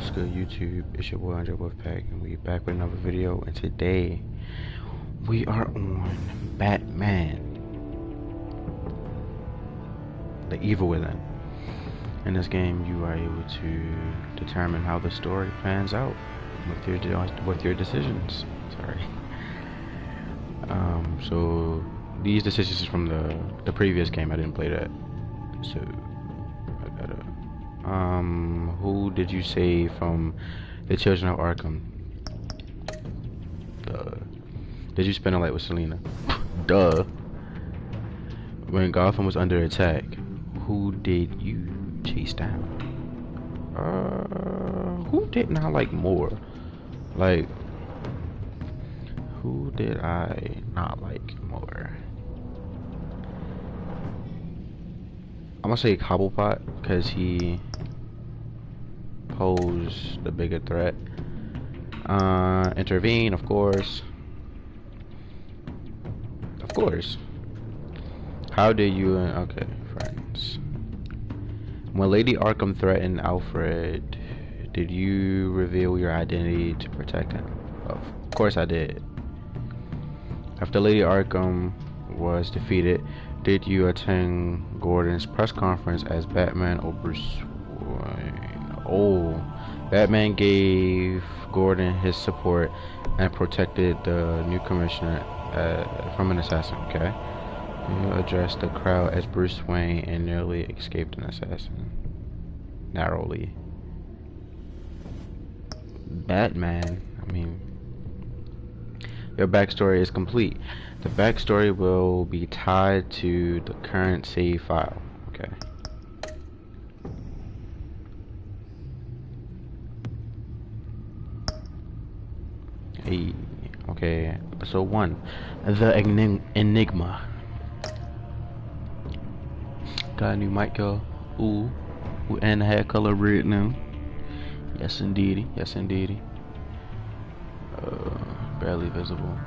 What's good, YouTube? It's your boy Andre Wolfpack, and we back with another video. And today we are on Batman, the evil villain. In this game, you are able to determine how the story pans out with your decisions. Sorry. So these decisions is from the previous game. I didn't play that, so I gotta. Who did you save from the Children of Arkham? Duh. Did you spend a night with Selina? Duh. When Gotham was under attack, who did you chase down? Who didn't I like more? Like, who did I not like more? I'm gonna say Cobblepot because he posed the bigger threat. Intervene, of course. Of course. How did you? Okay, friends. When Lady Arkham threatened Alfred, did you reveal your identity to protect him? Of course I did. After Lady Arkham was defeated, did you attend Gordon's press conference as Batman or Bruce Wayne? Oh, Batman gave Gordon his support and protected the new commissioner from an assassin, okay? You addressed the crowd as Bruce Wayne and nearly escaped an assassin. Narrowly. Batman, I mean, your backstory is complete. The backstory will be tied to the current save file. Okay. Hey, okay. Episode 1. The Enigma. Got a new mic, y'all. Ooh. And the hair color red now. Yes, indeedy. Yes, indeedy. Barely visible.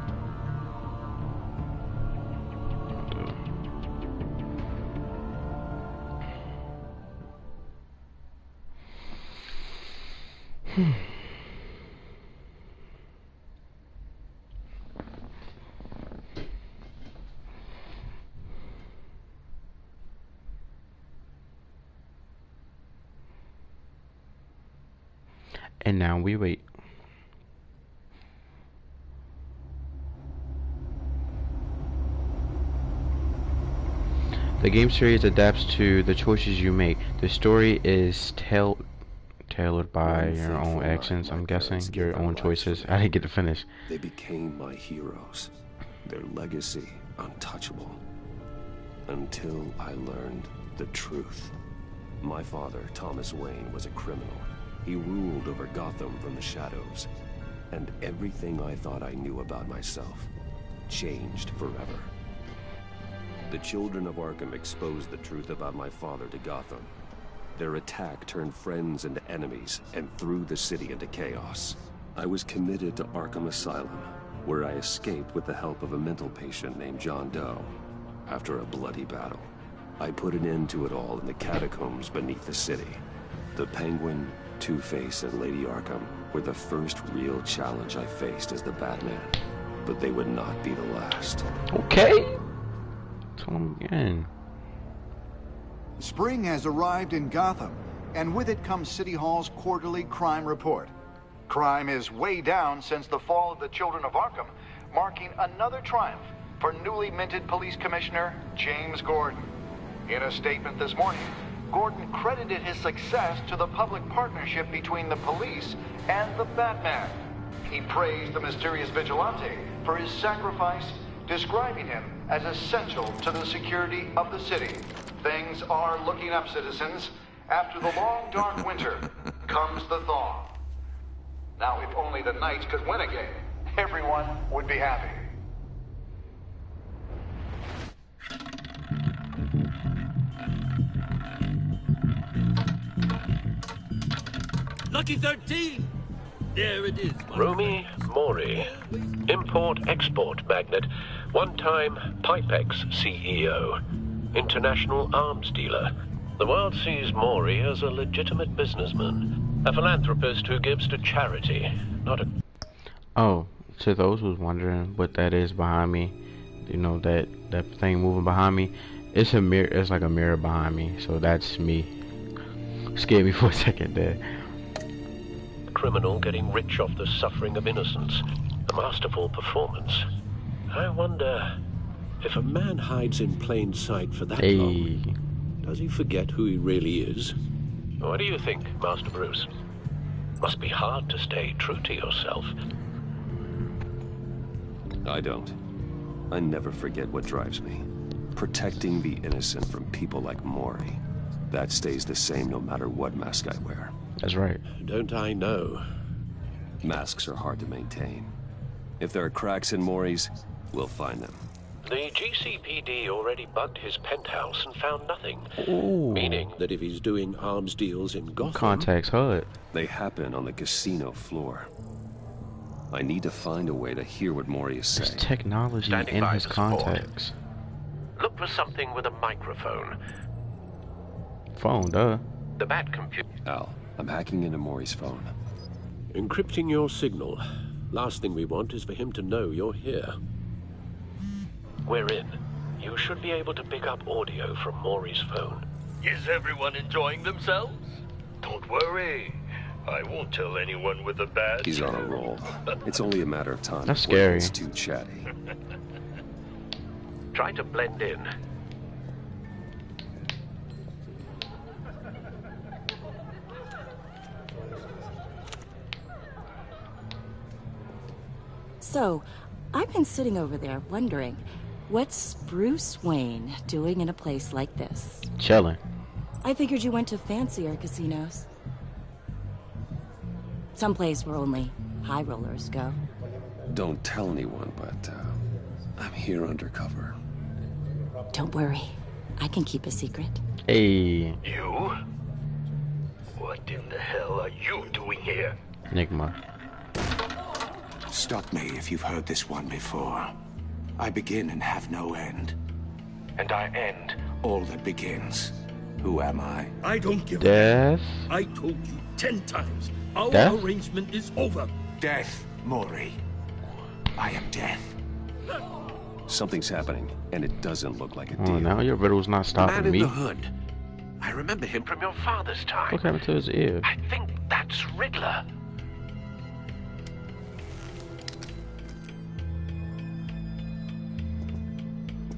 And now we wait. The game series adapts to the choices you make. The story is tailored by your own actions, I'm guessing, your own choices. I didn't get to finish. They became my heroes. Their legacy untouchable. Until I learned the truth. My father, Thomas Wayne, was a criminal. He ruled over Gotham from the shadows. And everything I thought I knew about myself changed forever. The Children of Arkham exposed the truth about my father to Gotham. Their attack turned friends into enemies and threw the city into chaos. I was committed to Arkham Asylum, where I escaped with the help of a mental patient named John Doe. After a bloody battle, I put an end to it all in the catacombs beneath the city. The Penguin, Two-Face, and Lady Arkham were the first real challenge I faced as the Batman, but they would not be the last. Okay. Tell him again. Spring has arrived in Gotham, and with it comes City Hall's quarterly crime report. Crime is way down since the fall of the Children of Arkham, marking another triumph for newly minted Police Commissioner James Gordon. In a statement this morning, Gordon credited his success to the public partnership between the police and the Batman. He praised the mysterious vigilante for his sacrifice, describing him as essential to the security of the city. Things are looking up, citizens. After the long, dark winter comes the thaw. Now, if only the Knights could win again, everyone would be happy. Lucky 13! There it is. Romy Mori, import-export magnate, one-time Pipex CEO, international arms dealer. The world sees Mori as a legitimate businessman, A philanthropist who gives to charity, not a... Oh, to those who's wondering what that is behind me, you know, that thing moving behind me, it's a mirror. It's like a mirror behind me, so that's me. Scared me for a second there. criminal getting rich off the suffering of innocence. A masterful performance. I wonder if a man hides in plain sight for that long, does he forget who he really is? What do you think, Master Bruce? Must be hard to stay true to yourself. I don't. I never forget what drives me. Protecting the innocent from people like Mori. That stays the same no matter what mask I wear. That's right. Don't I know? Masks are hard to maintain. If there are cracks in Mori's, we'll find them. The GCPD already bugged his penthouse and found nothing. Ooh. Meaning that if he's doing arms deals in Gotham... Contacts HUD. They happen on the casino floor. I need to find a way to hear what Mori is There's saying. technology Standing in by his for support. contacts. Look for something with a microphone. Phone, duh. The Bat computer. Al, I'm hacking into Mori's phone. Encrypting your signal. Last thing we want is for him to know you're here. We're in. You should be able to pick up audio from Maury's phone. Is everyone enjoying themselves? Don't worry. I won't tell anyone with a badge. He's on a roll. It's only a matter of time. That's before he scary. gets too chatty. Try to blend in. So, I've been sitting over there wondering, what's Bruce Wayne doing in a place like this? Chilling. I figured you went to fancier casinos. Someplace where only high rollers go. Don't tell anyone, but I'm here undercover. Don't worry, I can keep a secret. Hey, You? What in the hell are you doing here? Enigma. Stop me if you've heard this one before. I begin and have no end. And I end all that begins. Who am I? I don't give Death. a... I told you 10 times. Our Death? arrangement is over. Death, Mori. I am death. Something's happening, and it doesn't look like a Oh, deal. now your riddle's not Man stopping in me. the hood. I remember him from your father's time. What happened to his ear? I think that's Riddler.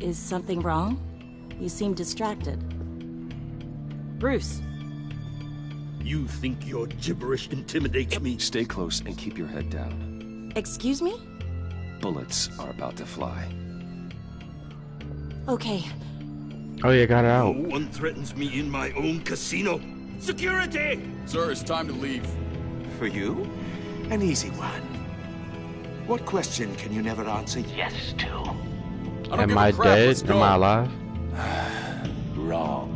Is something wrong? You seem distracted. Bruce, You think your gibberish intimidates me? Stay close and keep your head down. excuse me? Bullets are about to fly. Okay, Oh yeah, got it No out. one threatens me in my own casino. Security! Sir, it's time to leave. For you? An easy one. What question can you never answer yes to? I don't Am give a I crap. dead? Let's go. Am I alive? Wrong.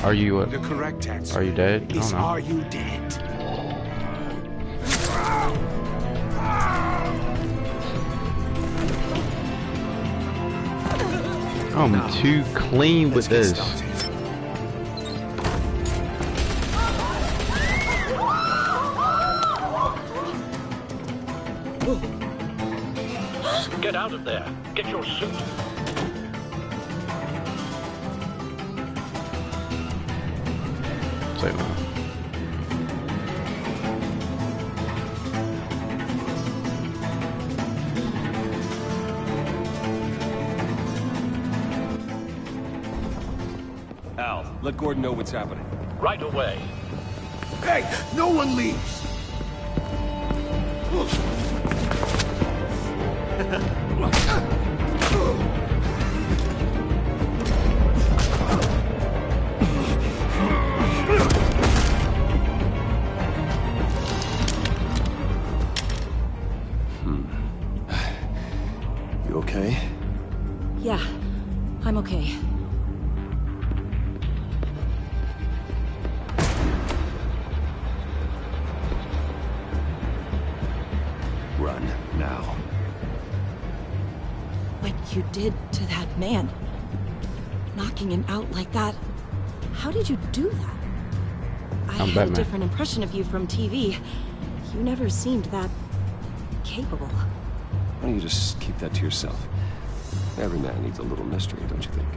Are you? The correct answer Are you dead? I is don't know. are you dead? I'm too clean with Let's get this. started. Get out of there. Get your suit. Say no. Al, let Gordon know what's happening. Right away. Hey, no one leaves! You okay? yeah, I'm okay. Run, now. What you did to that man, knocking him out like that, how did you do that? I'm had a Batman. different impression of you from TV. You never seemed that capable. Why don't you just keep that to yourself? Every man needs a little mystery, don't you think?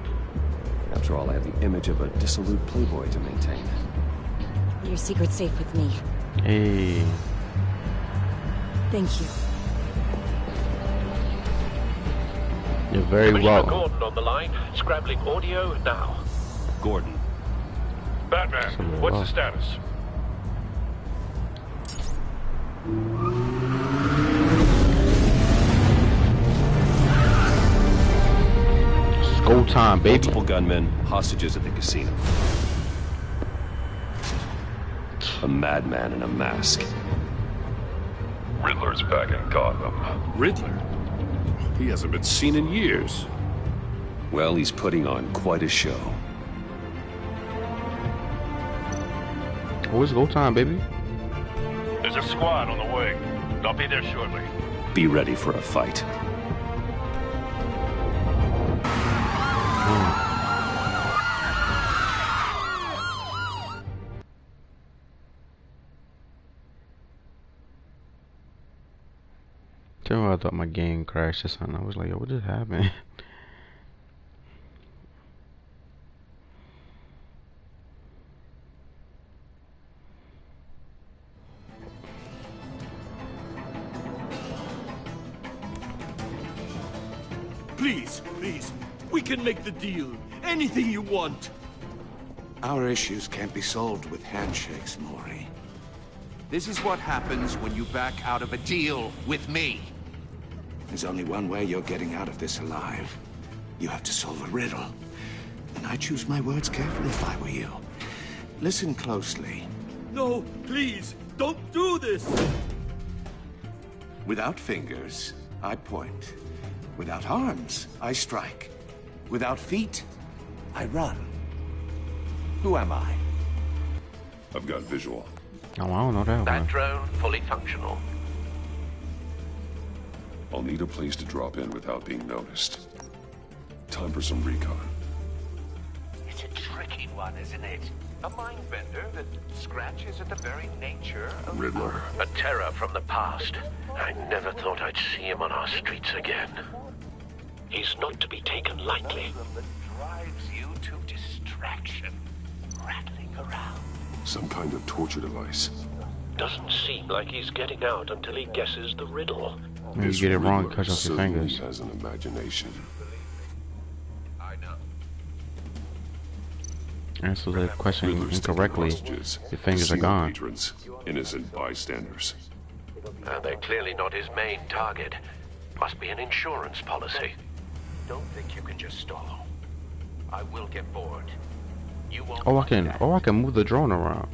After all, I have the image of a dissolute playboy to maintain. Your secret's safe with me. Hey. Thank you. You're very Commissioner welcome. Gordon on the line. Scrambling audio now. Gordon. Batman, what's the status? It's go time, baby. Multiple gunmen, hostages at the casino. A madman in a mask. Riddler's back in Gotham. Riddler? He hasn't been seen in years. Well, he's putting on quite a show. Oh, it's go time, baby. There's a squad on the way. I'll be there shortly. Be ready for a fight. Tell me, I thought my game crashed or something. I was like, yo, what just happened? Please, we can make the deal. Anything you want. Our issues can't be solved with handshakes, Maury. This is what happens when you back out of a deal with me. There's only one way you're getting out of this alive. You have to solve a riddle. And I choose my words carefully if I were you. Listen closely. No, please, don't do this. Without fingers, I point. Without arms, I strike. Without feet, I run. Who am I? I've got visual. Oh, I don't know that That one. drone fully functional. I'll need a place to drop in without being noticed. Time for some recon. It's a tricky one, isn't it? A mind bender that scratches at the very nature of... Riddler. A terror from the past. I never thought I'd see him on our streets again. He's not to be taken lightly. That drives you to distraction, rattling around. Some kind of torture device. Doesn't seem like he's getting out until he guesses the riddle. When you This get it wrong, Riddler cut off your certainly fingers. has an imagination. I know. Answer the question Riddler's taking incorrectly. hostages, Your fingers are casino gone. patrons, innocent bystanders. And they're clearly not his main target. Must be an insurance policy. Don't think you can just stall. I will get bored. You won't. Oh, I can move the drone around.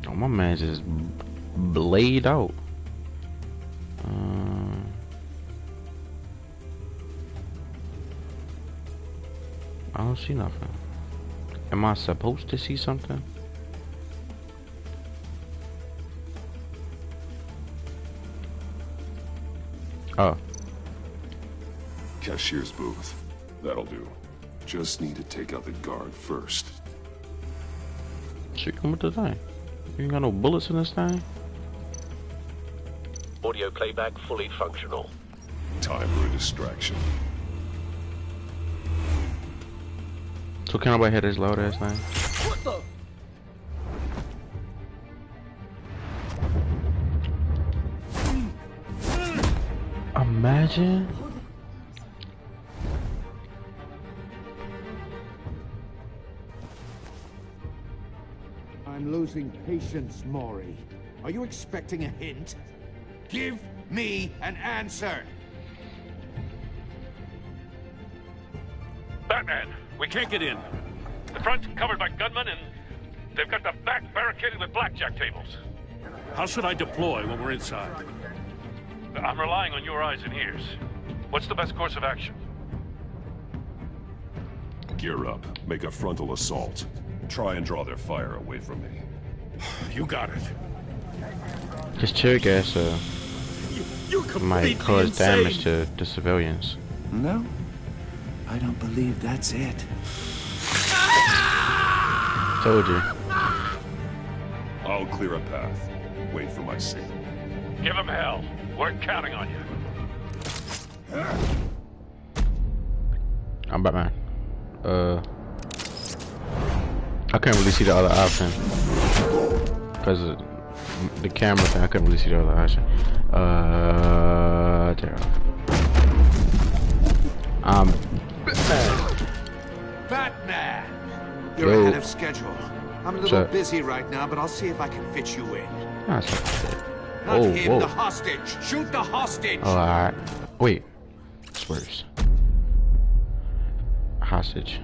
Oh, my man just blade out. I don't see nothing. Am I supposed to see something? Oh. Cashier's booth. That'll do. Just need to take out the guard first. Shoot him with the thing. You ain't got no bullets in this thing? Audio playback fully functional. Time for a distraction. So can nobody hear this loud ass thing? What the? Imagine. I'm losing patience, Maury. Are you expecting a hint? Give me an answer! Batman, we can't get in. The front's covered by gunmen, and they've got the back barricaded with blackjack tables. How should I deploy when we're inside? I'm relying on your eyes and ears. What's the best course of action? Gear up. Make a frontal assault. Try and draw their fire away from me. You got it. This tear gas You're completely might cause insane. damage to the civilians. No, I don't believe that's it. Ah! Told you. I'll clear a path. Wait for my signal. Give him hell. We're counting on you. I'm Batman. I couldn't really see the other option because of the camera thing. I couldn't really see the other option. Batman! You're ahead of schedule. I'm a little busy right now, but I'll see if I can fit you in. Not him, the hostage. Shoot the hostage. Oh, alright. Wait. Swerves. Hostage.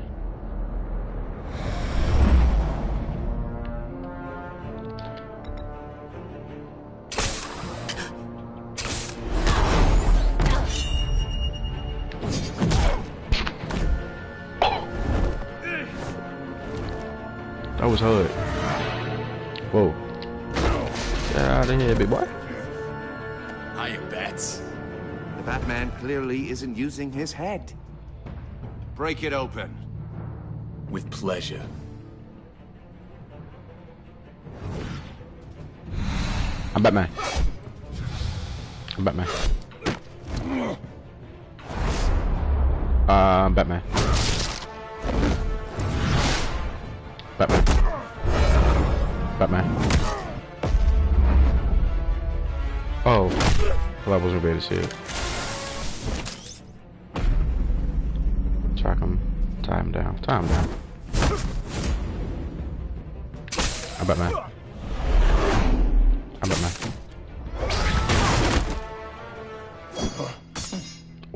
That was hard. Whoa. Get out of here, big boy. Hiya, Bats. The Batman clearly isn't using his head. Break it open. With pleasure. I'm Batman. I'm Batman. I'm Batman. Batman. Batman. Oh, well, I wasn't ready to see it. Track him. Tie him down. Tie him down. I'm Batman. I'm Batman.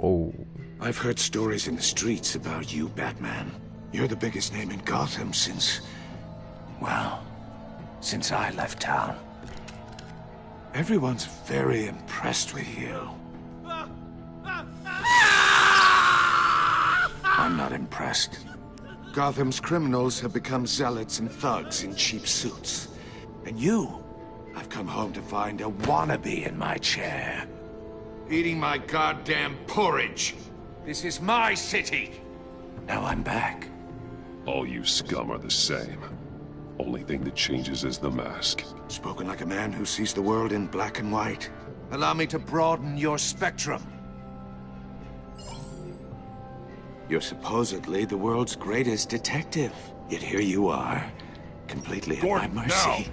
Oh. I've heard stories in the streets about you, Batman. You're the biggest name in Gotham since... well, since I left town. Everyone's very impressed with you. I'm not impressed. Gotham's criminals have become zealots and thugs in cheap suits. And you, I've come home to find a wannabe in my chair. Eating my goddamn porridge. This is my city. Now I'm back. All you scum are the same. Only thing that changes is the mask. Spoken like a man who sees the world in black and white. Allow me to broaden your spectrum. You're supposedly the world's greatest detective. Yet here you are, completely at my mercy.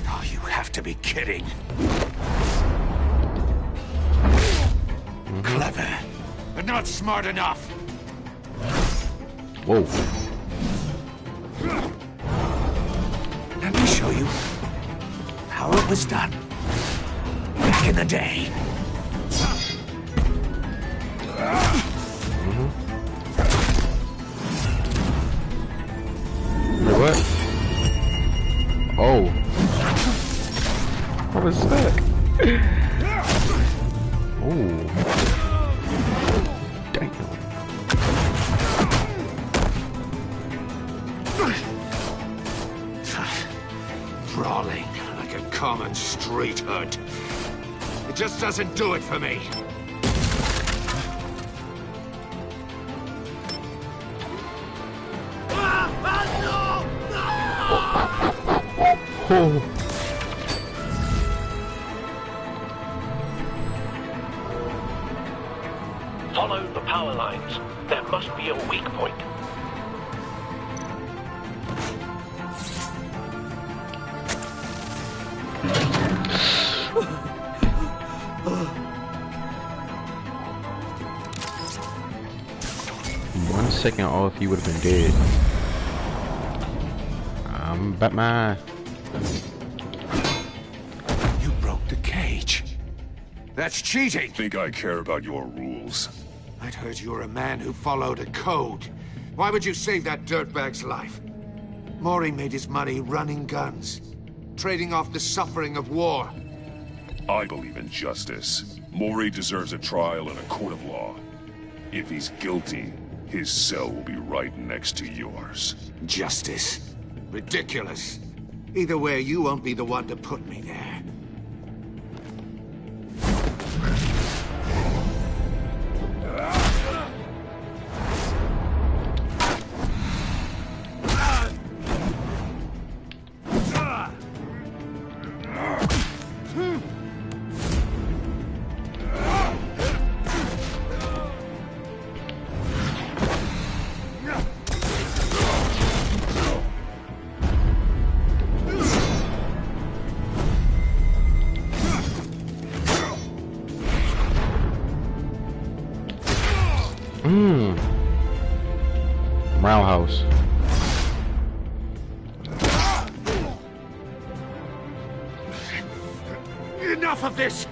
Oh, you have to be kidding. Clever, but not smart enough. Whoa. Let me show you how it was done back in the day. Wait, what? Oh. What was that? Oh. Damn. Brawling like a common street hood. It just doesn't do it for me. Oh. Follow the power lines. There must be a weak point. One second off, he would have been dead. I'm Batman. You broke the cage. That's cheating. Think I care about your rules? I'd heard you were a man who followed a code. Why would you save that dirtbag's life? Maury made his money running guns, trading off the suffering of war. I believe in justice. Maury deserves a trial in a court of law. If he's guilty, his cell will be right next to yours. Justice? Ridiculous. Either way, you won't be the one to put me there. Roundhouse. Enough of this!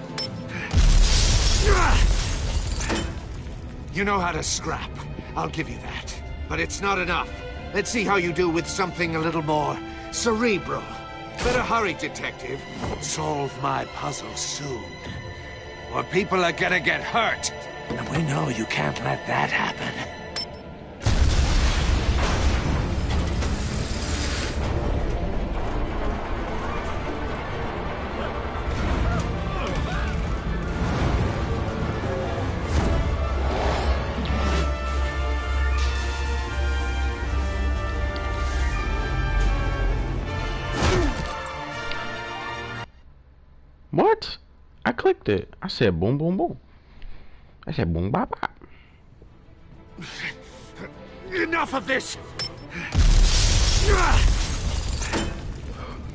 You know how to scrap. I'll give you that. But it's not enough. Let's see how you do with something a little more cerebral. Better hurry, detective. Solve my puzzle soon. Or people are gonna get hurt. And we know you can't let that happen. What? I clicked it. I said boom, boom, boom. I said boom, bop, bop. Enough of this!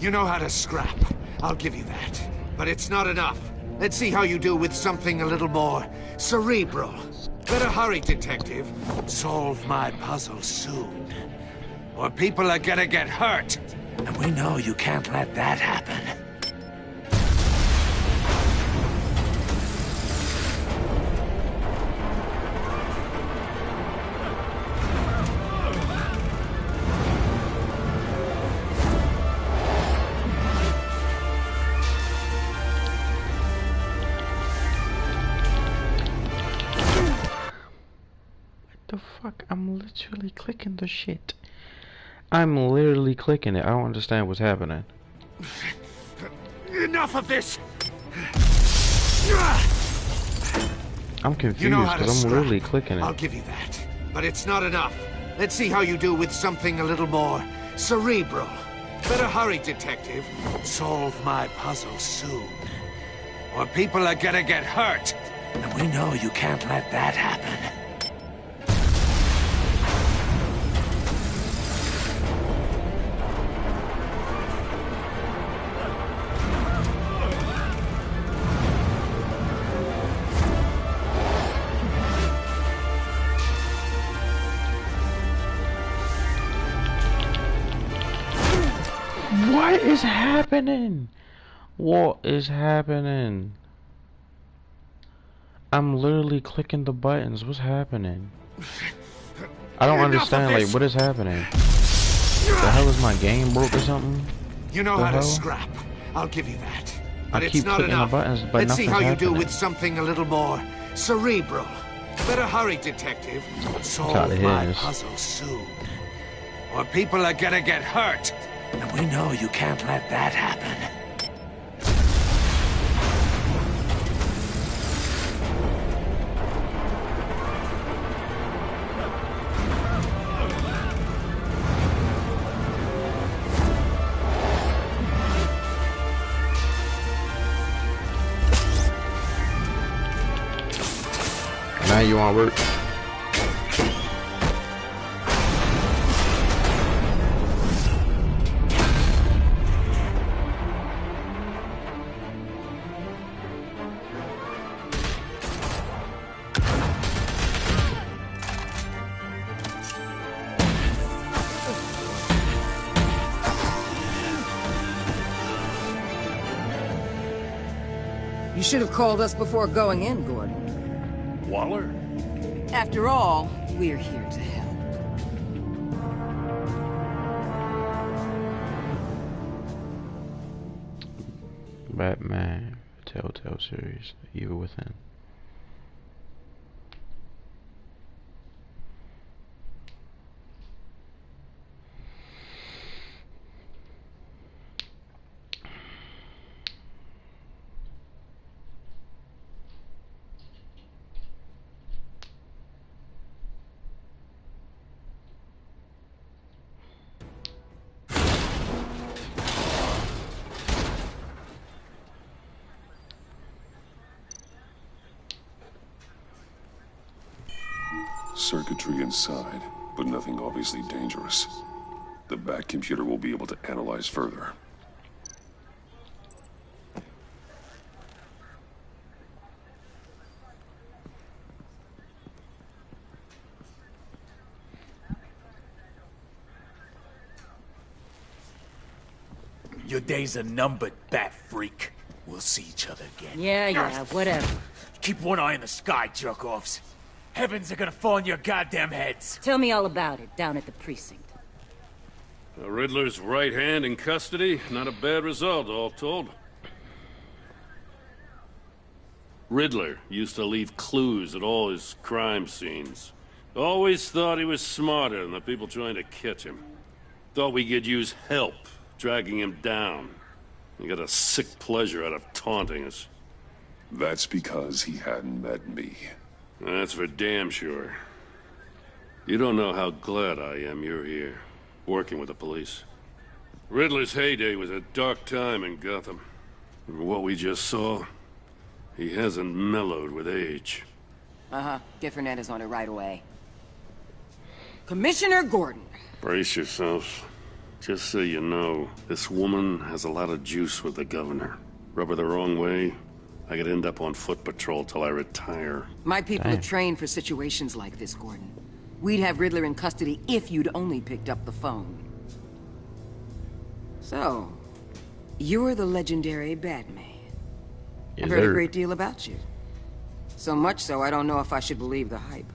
You know how to scrap. I'll give you that. But it's not enough. Let's see how you do with something a little more cerebral. Better hurry, detective. Solve my puzzle soon. Or people are gonna get hurt. And we know you can't let that happen. The fuck? I'm literally clicking the shit. I'm literally clicking it. I don't understand what's happening. Enough of this! I'm confused You know how to because I'm scrap. literally clicking I'll it. give you that. But it's not enough. Let's see how you do with something a little more cerebral. Better hurry, detective. Solve my puzzle soon. Or people are gonna get hurt. And we know you can't let that happen. What is happening? What is happening? I'm literally clicking the buttons. What's happening? I don't understand. Like, what is happening? The hell is my game broke or something? You know The how hell? to scrap. I'll give you that. But I it's keep not clicking enough. the buttons, but Let's see nothing's how you happening. do with something a little more cerebral. Better hurry, detective. Tired Solve of my hearing this. puzzle soon. Or people are gonna get hurt. And we know you can't let that happen. Now you want work? You should have called us before going in, Gordon. Waller? After all, we're here to help. Batman, Telltale series, Evil Within. Circuitry inside, but nothing obviously dangerous. The back computer will be able to analyze further. Your days are numbered, bat freak. We'll see each other again. Yeah, whatever. Keep one eye in the sky, jerk-offs. Heavens are gonna fall on your goddamn heads. Tell me all about it, down at the precinct. The Riddler's right hand in custody. Not a bad result, all told. Riddler used to leave clues at all his crime scenes. Always thought he was smarter than the people trying to catch him. Thought we could use help, dragging him down. He got a sick pleasure out of taunting us. That's because he hadn't met me. That's for damn sure. You don't know how glad I am you're here, working with the police. Riddler's heyday was a dark time in Gotham. And what we just saw, he hasn't mellowed with age. Uh-huh. Get Fernandez on it right away. Commissioner Gordon. Brace yourselves. Just so you know, this woman has a lot of juice with the governor. Rub her the wrong way, I could end up on foot patrol till I retire. My people are trained for situations like this, Gordon. We'd have Riddler in custody if you'd only picked up the phone. So, you're the legendary Batman. I've heard a great deal about you. So much so, I don't know if I should believe the hype.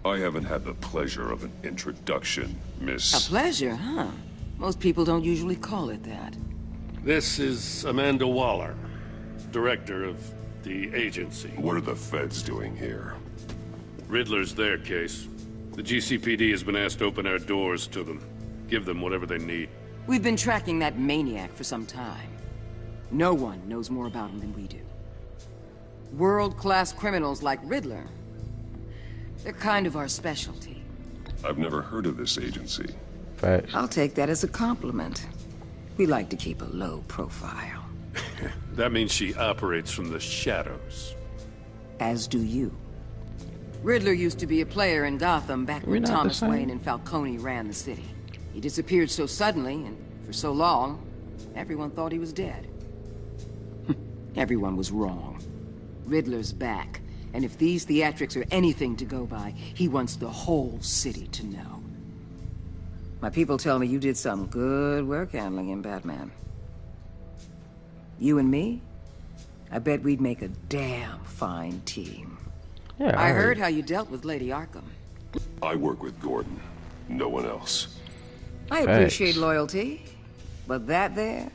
I haven't had the pleasure of an introduction, Miss... A pleasure, huh? Most people don't usually call it that. This is Amanda Waller, director of the agency. What are the feds doing here? Riddler's their case. The GCPD has been asked to open our doors to them. Give them whatever they need. We've been tracking that maniac for some time. No one knows more about him than we do. World-class criminals like Riddler. They're kind of our specialty. I've never heard of this agency. Facts. I'll take that as a compliment. We like to keep a low profile. That means she operates from the shadows. As do you. Riddler used to be a player in Gotham back when Thomas Wayne and Falcone ran the city. He disappeared so suddenly and for so long, everyone thought he was dead. Everyone was wrong. Riddler's back, and if these theatrics are anything to go by, he wants the whole city to know. My people tell me you did some good work handling him, Batman. You and me? I bet we'd make a damn fine team. Yeah, I heard how you dealt with Lady Arkham. I work with Gordon. No one else. I appreciate loyalty, but that there...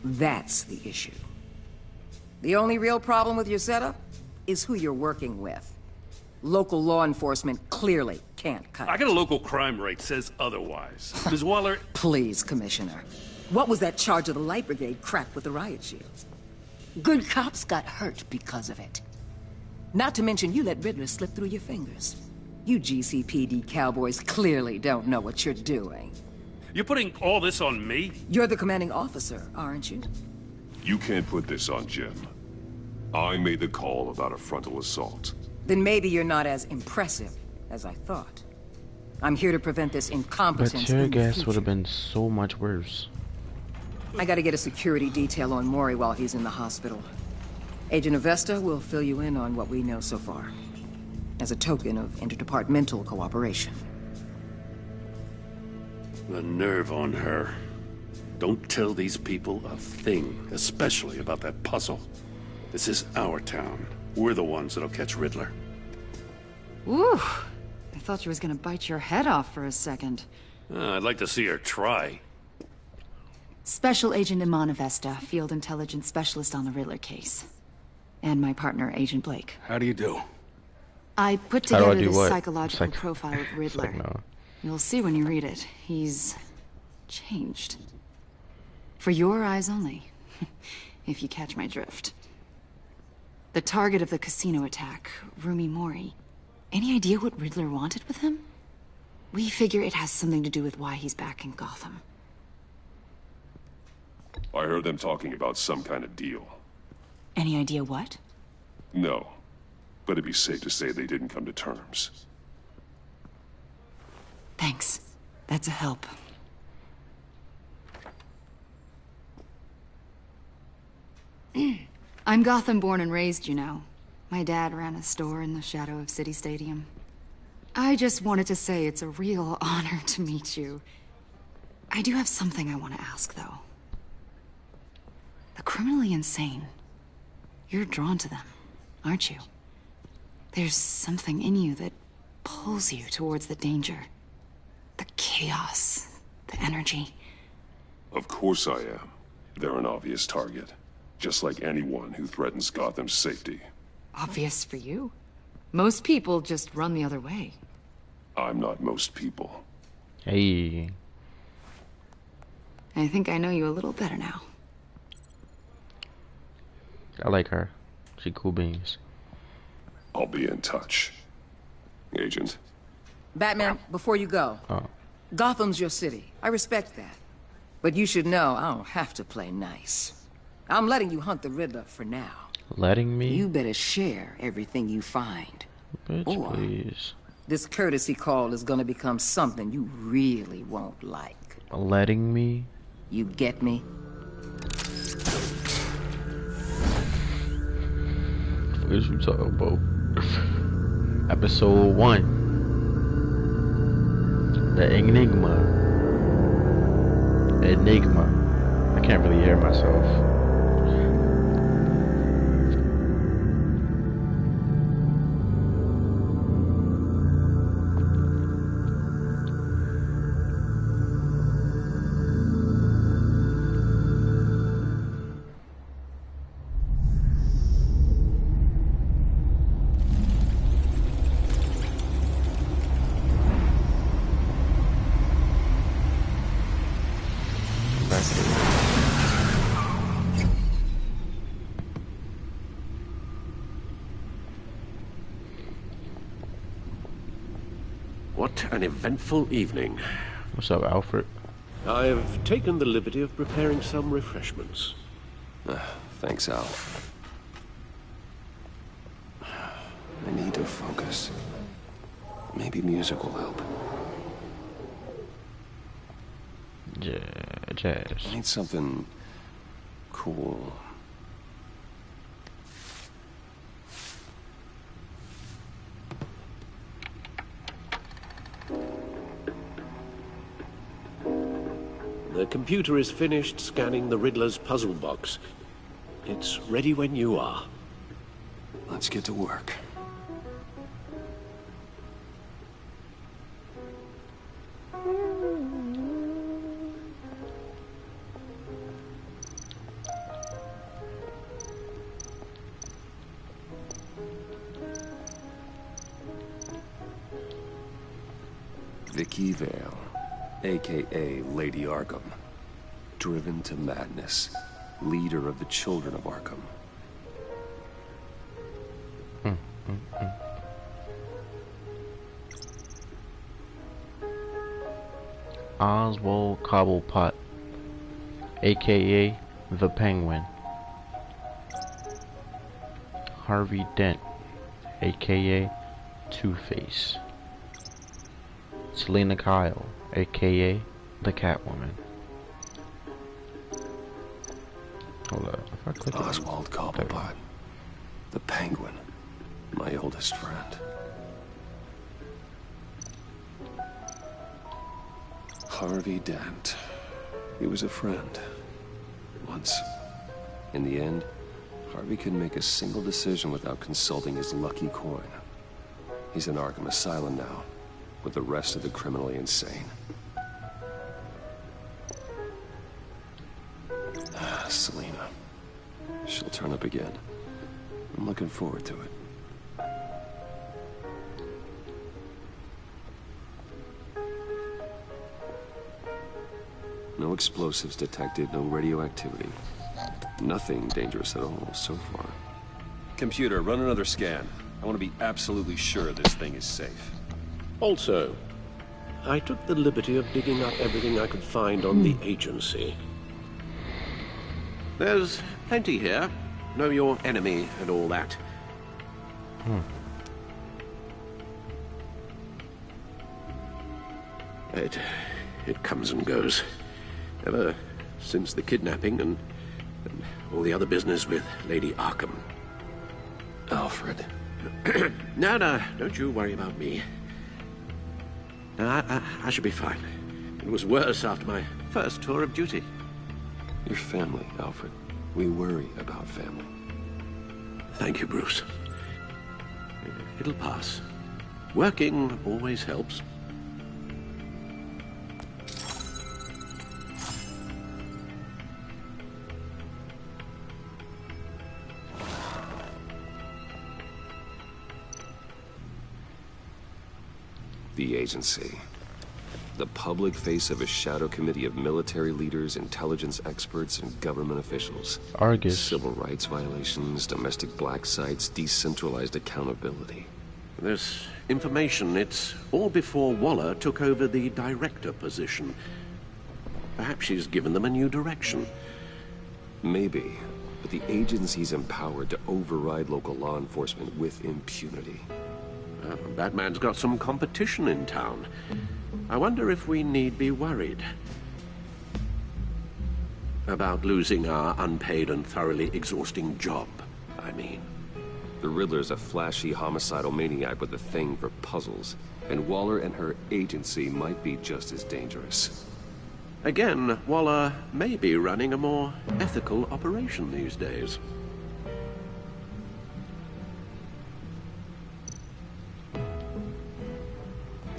that's the issue. The only real problem with your setup is who you're working with. Local law enforcement clearly can't cut it. I got a local crime rate says otherwise. Ms. Waller... Please, Commissioner. What was that charge of the Light Brigade cracked with the riot shields? Good cops got hurt because of it. Not to mention you let Riddler slip through your fingers. You GCPD cowboys clearly don't know what you're doing. You're putting all this on me? You're the commanding officer, aren't you? You can't put this on Jim. I made the call about a frontal assault. Then maybe you're not as impressive as I thought. I'm here to prevent this incompetence. But tear gas would have been so much worse. I gotta get a security detail on Maury while he's in the hospital. Agent Avesta will fill you in on what we know so far, as a token of interdepartmental cooperation. The nerve on her. Don't tell these people a thing, especially about that puzzle. This is our town. We're the ones that'll catch Riddler. Ooh, I thought she was gonna bite your head off for a second. I'd like to see her try. Special Agent Iman Avesta, Field Intelligence Specialist on the Riddler case. And my partner, Agent Blake. How do you do? I put together this psychological profile of Riddler. You'll see when you read it. He's... changed. For your eyes only. If you catch my drift. The target of the casino attack, Rumi Mori. Any idea what Riddler wanted with him? We figure it has something to do with why he's back in Gotham. I heard them talking about some kind of deal. Any idea what? No, but it'd be safe to say they didn't come to terms. Thanks. That's a help. I'm Gotham born and raised, you know. My dad ran a store in the shadow of City Stadium. I just wanted to say it's a real honor to meet you. I do have something I want to ask, though. The criminally insane. You're drawn to them, aren't you? There's something in you that pulls you towards the danger. The chaos, the energy. Of course I am. They're an obvious target. Just like anyone who threatens Gotham's safety. Obvious for you. Most people just run the other way. I'm not most people. Hey. I think I know you a little better now. I like her. She cool beans. I'll be in touch. Agent. Batman, before you go. Oh. Gotham's your city. I respect that. But you should know I don't have to play nice. I'm letting you hunt the Riddler for now. Letting me? You better share everything you find. Bitch, or please. This courtesy call is gonna become something you really won't like. Letting me? You get me? What is you talking about? Episode 1. The Enigma. I can't really hear myself. What an eventful evening. What's up, Alfred? I've taken the liberty of preparing some refreshments. Thanks, Al. I need to focus. Maybe music will help. Jazz. I need something cool. The computer is finished scanning the Riddler's puzzle box. It's ready when you are. Let's get to work. Vicky Vale, a.k.a. Lady Arkham. Driven to madness. Leader of the Children of Arkham. Oswald Cobblepot, a.k.a. the Penguin. Harvey Dent, a.k.a. Two-Face. Selena Kyle, a.k.a. the Catwoman. Hold up, if I click Oswald Cobblepot, the Penguin, my oldest friend. Harvey Dent. He was a friend. Once. In the end, Harvey couldn't make a single decision without consulting his lucky coin. He's in Arkham Asylum now, with the rest of the criminally insane. Selena. She'll turn up again. I'm looking forward to it. No explosives detected, no radioactivity. Nothing dangerous at all so far. Computer, run another scan. I want to be absolutely sure this thing is safe. Also, I took the liberty of digging up everything I could find on the agency. There's plenty here. Know your enemy and all that. It comes and goes. Ever since the kidnapping and all the other business with Lady Arkham. Alfred. No, don't you worry about me. No, I should be fine. It was worse after my first tour of duty. Your family, Alfred. We worry about family. Thank you, Bruce. It'll pass. Working always helps. The agency. The public face of a shadow committee of military leaders, intelligence experts, and government officials. Argus. Civil rights violations, domestic black sites, decentralized accountability. This information, it's all before Waller took over the director position. Perhaps she's given them a new direction. Maybe, but the agency's empowered to override local law enforcement with impunity. Batman's got some competition in town. I wonder if we need be worried about losing our unpaid and thoroughly exhausting job, I mean. The Riddler's a flashy homicidal maniac with a thing for puzzles, and Waller and her agency might be just as dangerous. Again, Waller may be running a more ethical operation these days.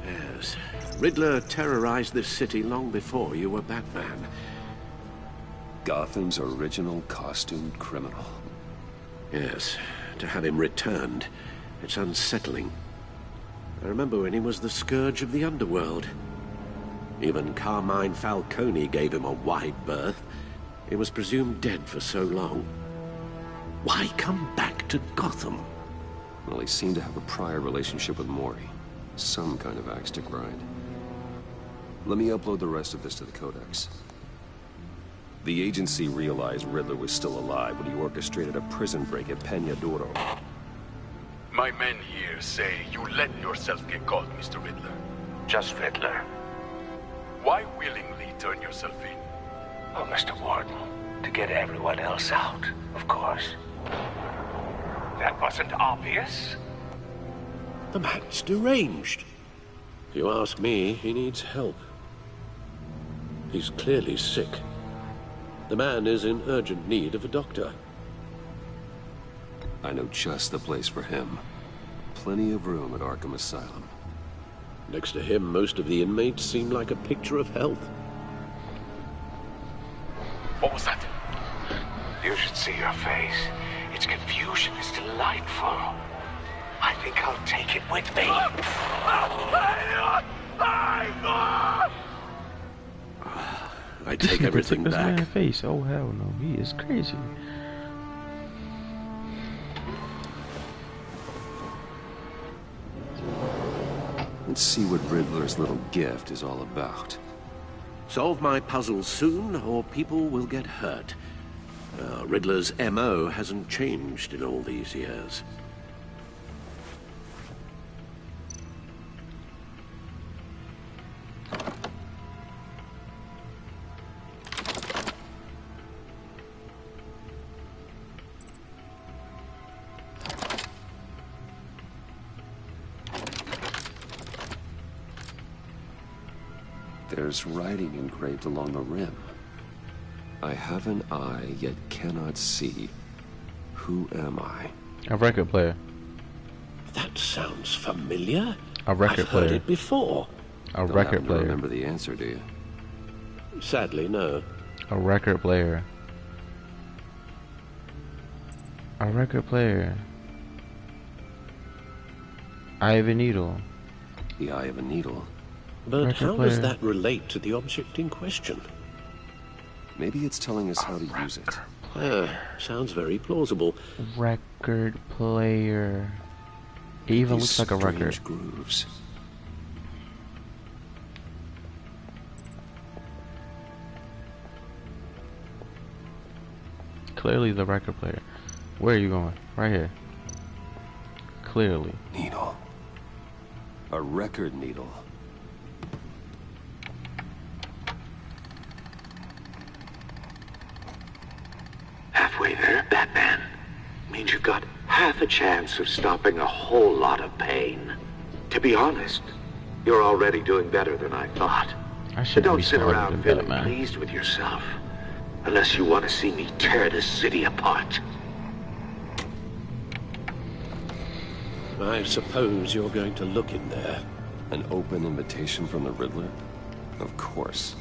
Yes, Riddler terrorized this city long before you were Batman. Gotham's original costumed criminal. Yes, to have him returned, it's unsettling. I remember when he was the scourge of the underworld. Even Carmine Falcone gave him a wide berth. He was presumed dead for so long. Why come back to Gotham? Well, he seemed to have a prior relationship with Mori. Some kind of axe to grind. Let me upload the rest of this to the Codex. The agency realized Riddler was still alive when he orchestrated a prison break at Peñadoro. My men here say you let yourself get caught, Mr. Riddler. Just Riddler. Why willingly turn yourself in? Oh, Mr. Warden, to get everyone else out, of course. That wasn't obvious. The man's deranged. If you ask me, he needs help. He's clearly sick. The man is in urgent need of a doctor. I know just the place for him. Plenty of room at Arkham Asylum. Next to him, most of the inmates seem like a picture of health. What was that? You should see your face. Its confusion is delightful. I think I'll take it with me. I take everything back. Man's face. Oh hell no, he is crazy. Let's see what Riddler's little gift is all about. Solve my puzzles soon, or people will get hurt. Riddler's MO hasn't changed in all these years. There's writing engraved along the rim. I have an eye, yet cannot see. Who am I? A record player. That sounds familiar. A record I've player. heard it before. A record player. Remember the answer, do you? Sadly, no. A record player. A record player. Eye of a needle. The eye of a needle. But Record how player. does that relate to the object in question? Maybe it's telling us how to use it. Sounds very plausible. Record player. It even looks like a record. Strange grooves. Clearly the record player. Where are you going? Right here. Clearly. Needle. A record needle. Halfway there, Batman. Means you've got half a chance of stopping a whole lot of pain. To be honest, you're already doing better than I thought. But don't sit around feeling pleased with yourself. Unless you want to see me tear this city apart. I suppose you're going to look in there. An open invitation from the Riddler? Of course.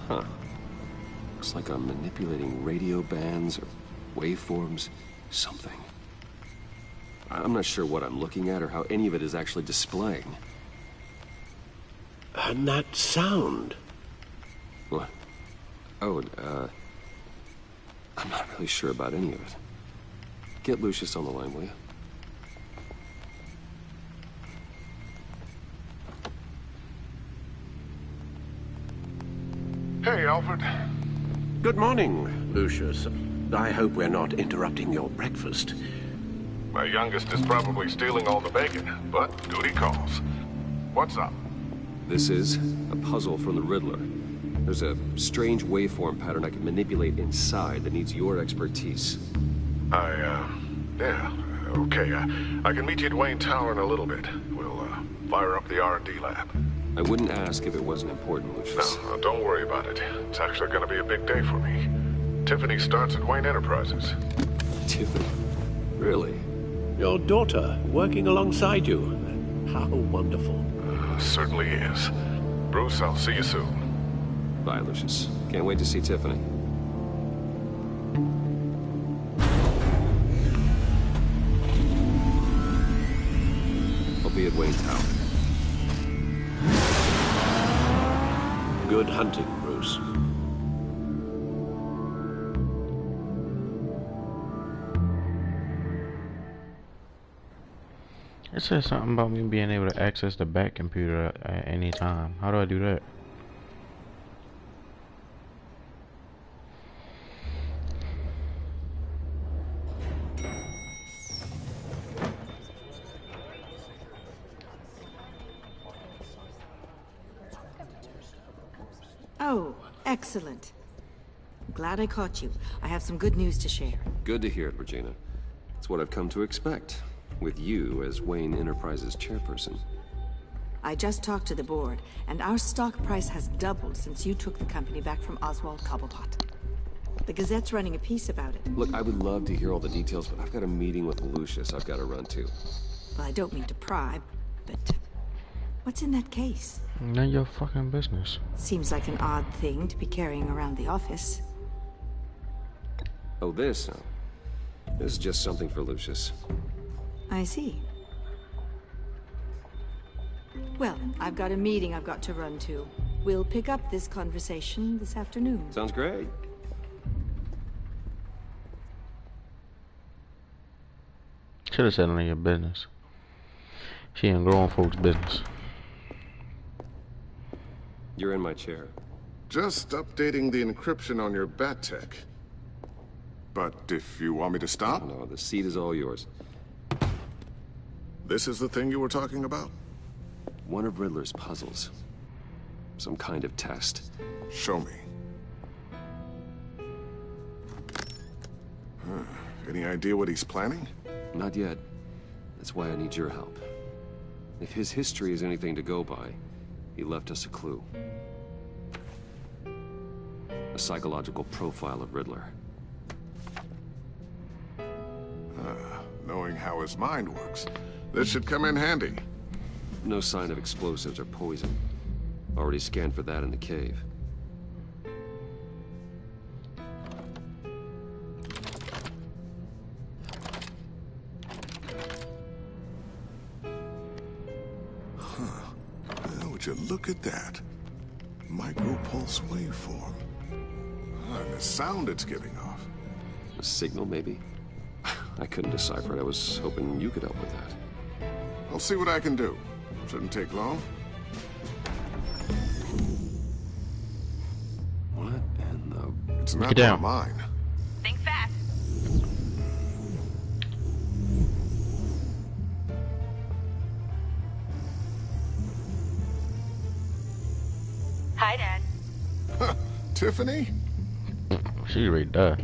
Huh. Looks like I'm manipulating radio bands or waveforms. Something. I'm not sure what I'm looking at or how any of it is actually displaying. And that sound? What? Oh, I'm not really sure about any of it. Get Lucius on the line, will you? Hey, Alfred. Good morning, Lucius. I hope we're not interrupting your breakfast. My youngest is probably stealing all the bacon, but duty calls. What's up? This is a puzzle from the Riddler. There's a strange waveform pattern I can manipulate inside that needs your expertise. Yeah, okay. I can meet you at Wayne Tower in a little bit. We'll, fire up the R&D lab. I wouldn't ask if it wasn't important, Lucius. No, don't worry about it. It's actually gonna be a big day for me. Tiffany starts at Wayne Enterprises. Tiffany? Really? Your daughter, working alongside you. How wonderful. Certainly is. Bruce, I'll see you soon. Bye, Lucius. Can't wait to see Tiffany. I'll be at Wayne Tower. Good hunting, Bruce. It says something about me being able to access the back computer at any time. How do I do that? Oh, excellent. I'm glad I caught you. I have some good news to share. Good to hear it, Regina. It's what I've come to expect, with you as Wayne Enterprises chairperson. I just talked to the board, and our stock price has doubled since you took the company back from Oswald Cobblepot. The Gazette's running a piece about it. Look, I would love to hear all the details, but I've got a meeting with Lucius I've got to run to. Well, I don't mean to pry, but what's in that case? None of your fucking business. Seems like an odd thing to be carrying around the office. Oh, this? This is just something for Lucius. I see. Well, I've got a meeting I've got to run to. We'll pick up this conversation this afternoon. Sounds great. Should have said none of your business. She in grown folks' business. You're in my chair. Just updating the encryption on your bat tech. But if you want me to stop? No, the seat is all yours. This is the thing you were talking about? One of Riddler's puzzles. Some kind of test. Show me. Any idea what he's planning? Not yet. That's why I need your help. If his history is anything to go by, he left us a clue. A psychological profile of Riddler. Knowing how his mind works, this should come in handy. No sign of explosives or poison. Already scanned for that in the cave. Would you look at that? Micropulse waveform. And the sound it's giving off. A signal, maybe? I couldn't decipher it. I was hoping you could help with that. I'll see what I can do. Shouldn't take long. What in the... It's not one of mine. Think fast. Hi, Dad. Tiffany? She right there.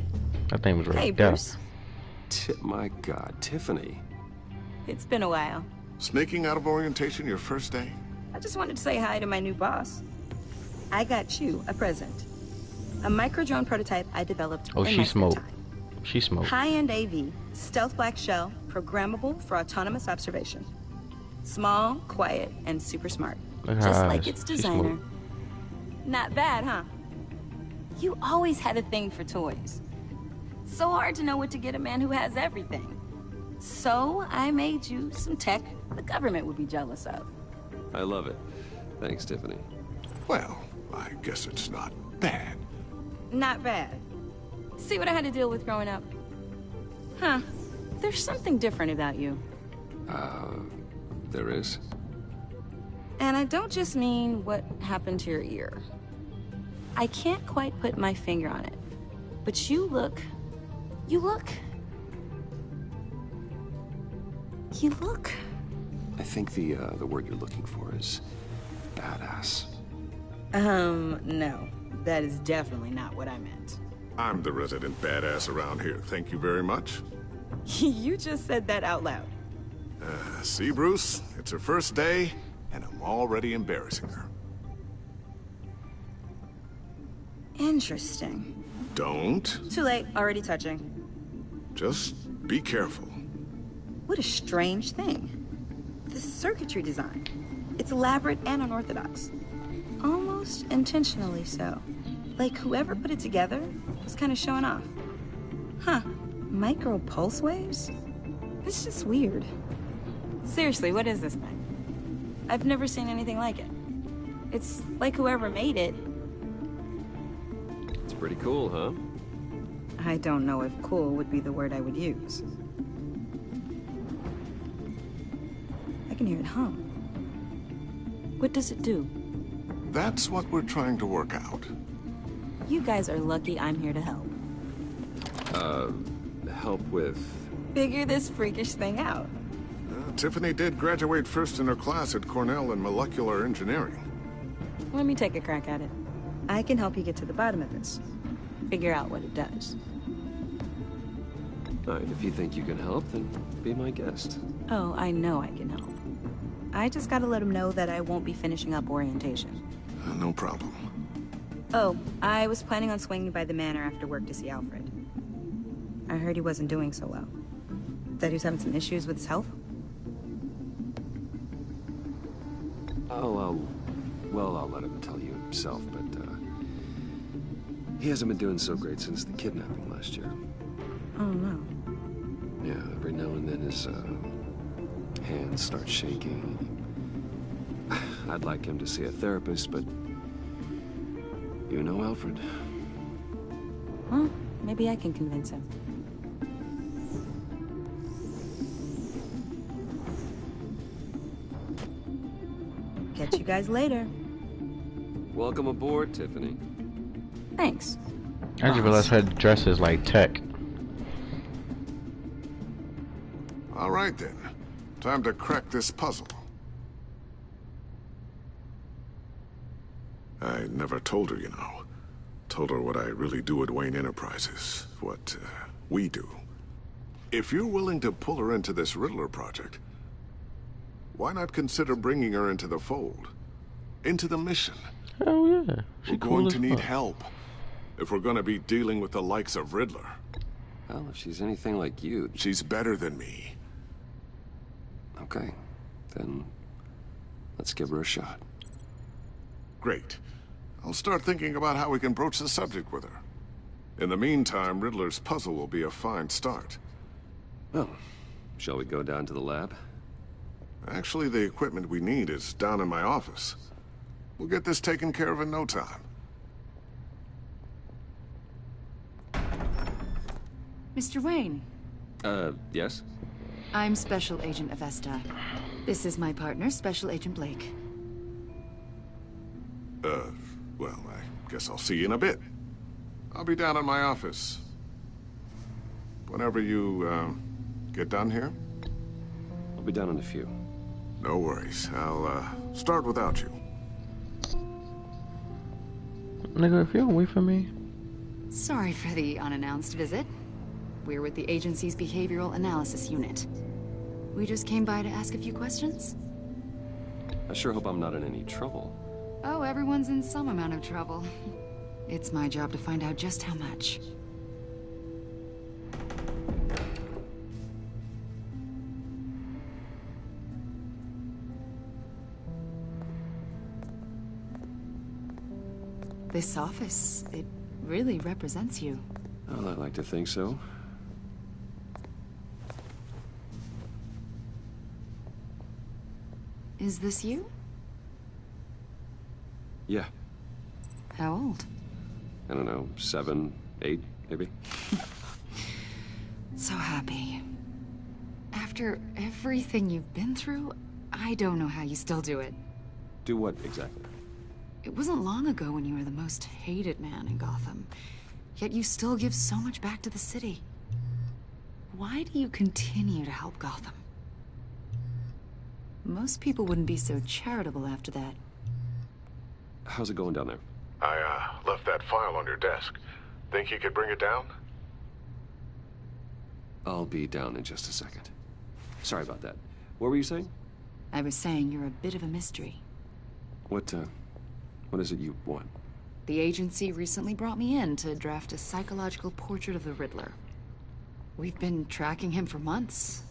That thing was right Hey, there. Bruce. My God, Tiffany. It's been a while. Sneaking out of orientation your first day? I just wanted to say hi to my new boss. I got you a present. A micro-drone prototype I developed Oh, in she my spare smoked. time. She smoked. High-end AV, stealth black shell, programmable for autonomous observation. Small, quiet, and super smart. Look at Just her like eyes. its She designer. smoked. Not bad, huh? You always had a thing for toys. So hard to know what to get a man who has everything. So I made you some tech the government would be jealous of. I love it. Thanks, Tiffany. Well, I guess it's not bad. Not bad. See what I had to deal with growing up? Huh. There's something different about you. There is? And I don't just mean what happened to your ear. I can't quite put my finger on it. But you look... You look... I think the word you're looking for is badass. No. That is definitely not what I meant. I'm the resident badass around here. Thank you very much. You just said that out loud. See, Bruce? It's her first day, and I'm already embarrassing her. Interesting. Don't. Too late. Already touching. Just be careful. What a strange thing. The circuitry design. It's elaborate and unorthodox. Almost intentionally so. Like whoever put it together was kind of showing off. Huh. Micro pulse waves? It's just weird. Seriously, what is this thing? I've never seen anything like it. It's like whoever made it. It's pretty cool, huh? I don't know if cool would be the word I would use. I can hear it hum. What does it do? That's what we're trying to work out. You guys are lucky I'm here to help. Help with... Figure this freakish thing out. Tiffany did graduate first in her class at Cornell in molecular engineering. Let me take a crack at it. I can help you get to the bottom of this. Figure out what it does. All right, if you think you can help, then be my guest. Oh, I know I can help. I just gotta let him know that I won't be finishing up orientation. No problem. Oh, I was planning on swinging by the manor after work to see Alfred. I heard he wasn't doing so well. That he was having some issues with his health? Oh, I'll let him tell you himself, but, he hasn't been doing so great since the kidnapping last year. Oh, no. Yeah, every now and then his, hands start shaking. I'd like him to see a therapist, but... You know Alfred. Well, maybe I can convince him. Catch you guys later. Welcome aboard, Tiffany. Thanks. I just realized her dress is like tech. All right, then. Time to crack this puzzle. I never told her, you know. Told her what I really do at Wayne Enterprises. What, we do. If you're willing to pull her into this Riddler project, why not consider bringing her into the fold? Into the mission? Oh, yeah. We're going to need help if we're going to be dealing with the likes of Riddler. Well, if she's anything like you... She's better than me. Okay. Then let's give her a shot. Great. I'll start thinking about how we can broach the subject with her. In the meantime, Riddler's puzzle will be a fine start. Well, shall we go down to the lab? Actually, the equipment we need is down in my office. We'll get this taken care of in no time. Mr. Wayne. Yes? I'm Special Agent Avesta. This is my partner, Special Agent Blake. Well, I guess I'll see you in a bit. I'll be down in my office. Whenever you, get done here? I'll be down in a few. No worries. I'll, start without you. Nigga, if you don't wait for me. Sorry for the unannounced visit. We're with the agency's Behavioral Analysis Unit. We just came by to ask a few questions. I sure hope I'm not in any trouble. Oh, everyone's in some amount of trouble. It's my job to find out just how much. This office, it really represents you. Well, I'd like to think so. Is this you? Yeah. How old? I don't know, 7, 8, maybe? So happy. After everything you've been through, I don't know how you still do it. Do what, exactly? It wasn't long ago when you were the most hated man in Gotham. Yet you still give so much back to the city. Why do you continue to help Gotham? Most people wouldn't be so charitable after that. How's it going down there? I, left that file on your desk. Think you could bring it down? I'll be down in just a second. Sorry about that. What were you saying? I was saying you're a bit of a mystery. What is it you want? The agency recently brought me in to draft a psychological portrait of the Riddler. We've been tracking him for months,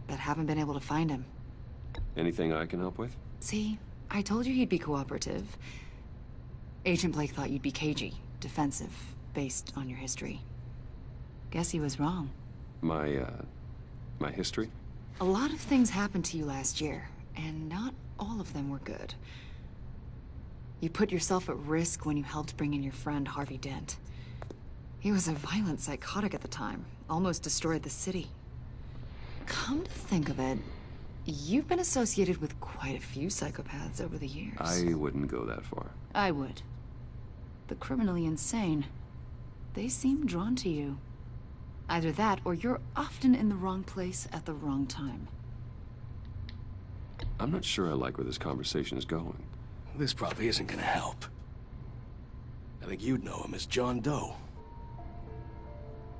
but haven't been able to find him. Anything I can help with? See, I told you he'd be cooperative. Agent Blake thought you'd be cagey, defensive, based on your history. Guess he was wrong. My history? A lot of things happened to you last year, and not all of them were good. You put yourself at risk when you helped bring in your friend Harvey Dent. He was a violent psychotic at the time, almost destroyed the city. Come to think of it, you've been associated with quite a few psychopaths over the years. I wouldn't go that far. I would. The criminally insane. They seem drawn to you. Either that, or you're often in the wrong place at the wrong time. I'm not sure I like where this conversation is going. This probably isn't gonna help. I think you'd know him as John Doe.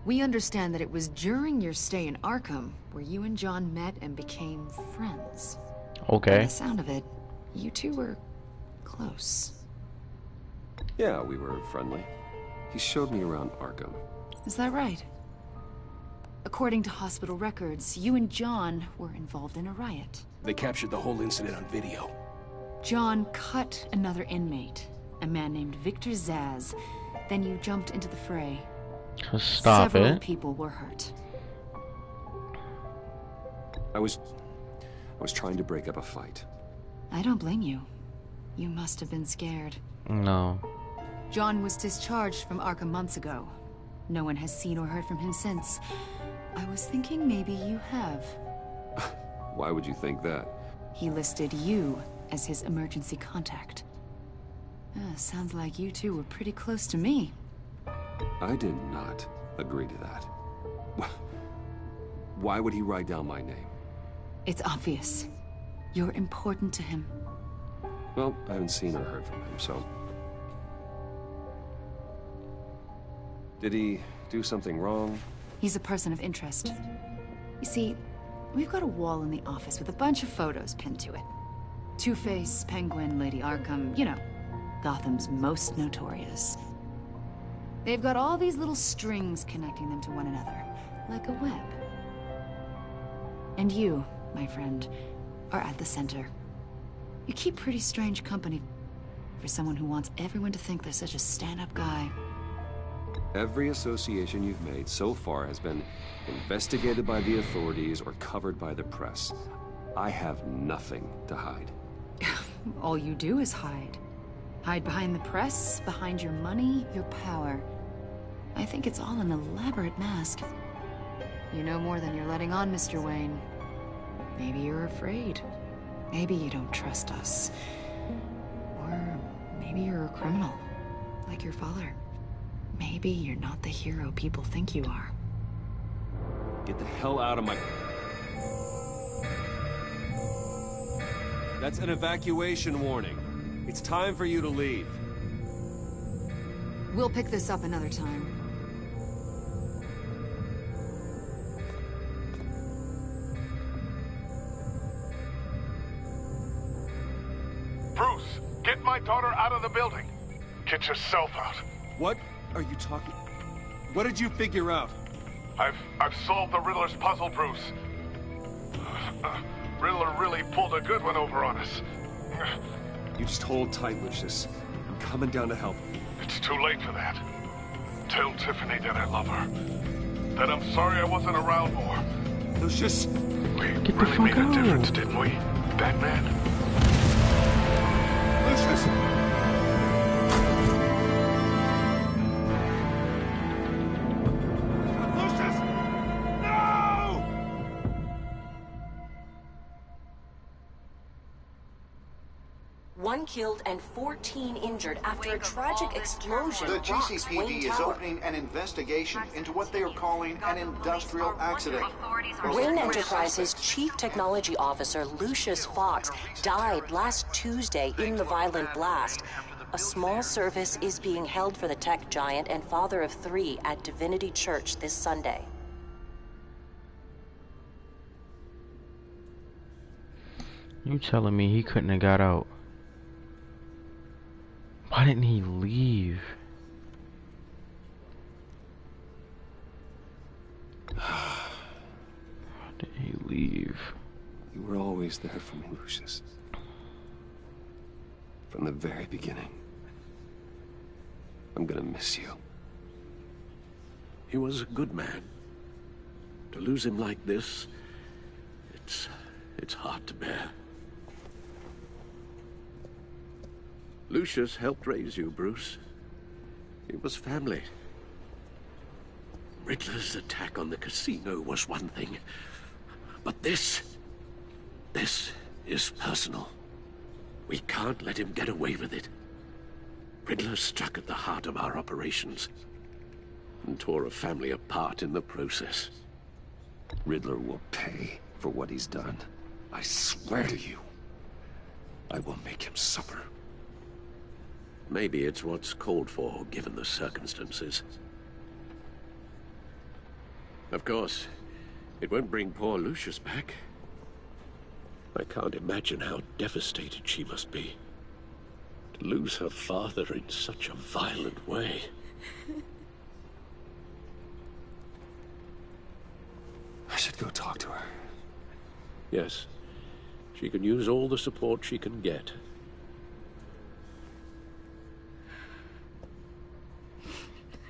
We understand that it was during your stay in Arkham where you and John met and became friends. Okay. By the sound of it, you two were close. Yeah, we were friendly. He showed me around Arkham. Is that right? According to hospital records, you and John were involved in a riot. They captured the whole incident on video. John cut another inmate, a man named Victor Zsasz. Then you jumped into the fray. Stop Several it. people were hurt. I was trying to break up a fight. I don't blame you. You must have been scared. No. John was discharged from Arkham months ago. No one has seen or heard from him since. I was thinking maybe you have. Why would you think that? He listed you as his emergency contact. Sounds like you two were pretty close to me. I did not agree to that. Why would he write down my name? It's obvious. You're important to him. Well, I haven't seen or heard from him, so... Did he do something wrong? He's a person of interest. You see, we've got a wall in the office with a bunch of photos pinned to it. Two-Face, Penguin, Lady Arkham, you know, Gotham's most notorious. They've got all these little strings connecting them to one another, like a web. And you, my friend, are at the center. You keep pretty strange company for someone who wants everyone to think they're such a stand-up guy. Every association you've made so far has been investigated by the authorities or covered by the press. I have nothing to hide. All you do is hide. Hide behind the press, behind your money, your power. I think it's all an elaborate mask. You know more than you're letting on, Mr. Wayne. Maybe you're afraid. Maybe you don't trust us. Or maybe you're a criminal, like your father. Maybe you're not the hero people think you are. Get the hell out of my... That's an evacuation warning. It's time for you to leave. We'll pick this up another time. Bruce! Get my daughter out of the building. Get yourself out. What are you talking? What did you figure out? I've solved the Riddler's puzzle, Bruce. Riddler really pulled a good one over on us. You just hold tight, Lucius. I'm coming down to help. It's too late for that. Tell Tiffany that I love her. That I'm sorry I wasn't around more. Lucius! We really made a difference, didn't we, Batman? Lucius! One killed and 14 injured after a tragic explosion. The rocks GCPD Wayne is Tower. opening an investigation into what they are calling an industrial accident. Wayne Enterprises' chief technology officer, Lucius Fox, died last Tuesday in the violent blast. A small service is being held for the tech giant and father of 3 at Divinity Church this Sunday. You telling me he couldn't have got out? Why didn't he leave? Why did he leave? You were always there for me, Lucius. From the very beginning. I'm gonna miss you. He was a good man. To lose him like this, it's hard to bear. Lucius helped raise you, Bruce. It was family. Riddler's attack on the casino was one thing. But this is personal. We can't let him get away with it. Riddler struck at the heart of our operations and tore a family apart in the process. Riddler will pay for what he's done. I swear to you. I will make him suffer. Maybe it's what's called for, given the circumstances. Of course, it won't bring poor Lucius back. I can't imagine how devastated she must be. To lose her father in such a violent way. I should go talk to her. Yes. She can use all the support she can get.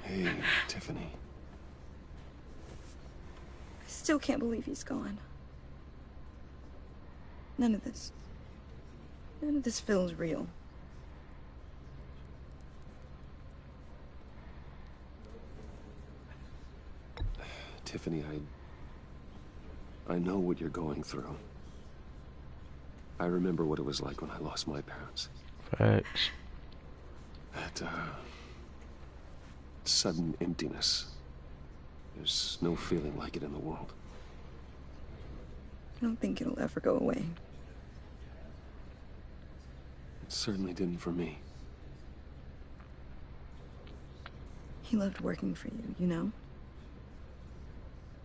Hey, Tiffany. I still can't believe he's gone. None of this feels real. Tiffany, I know what you're going through. I remember what it was like when I lost my parents. Facts. That, sudden emptiness. There's no feeling like it in the world. I don't think it'll ever go away. It certainly didn't for me. He loved working for you, you know?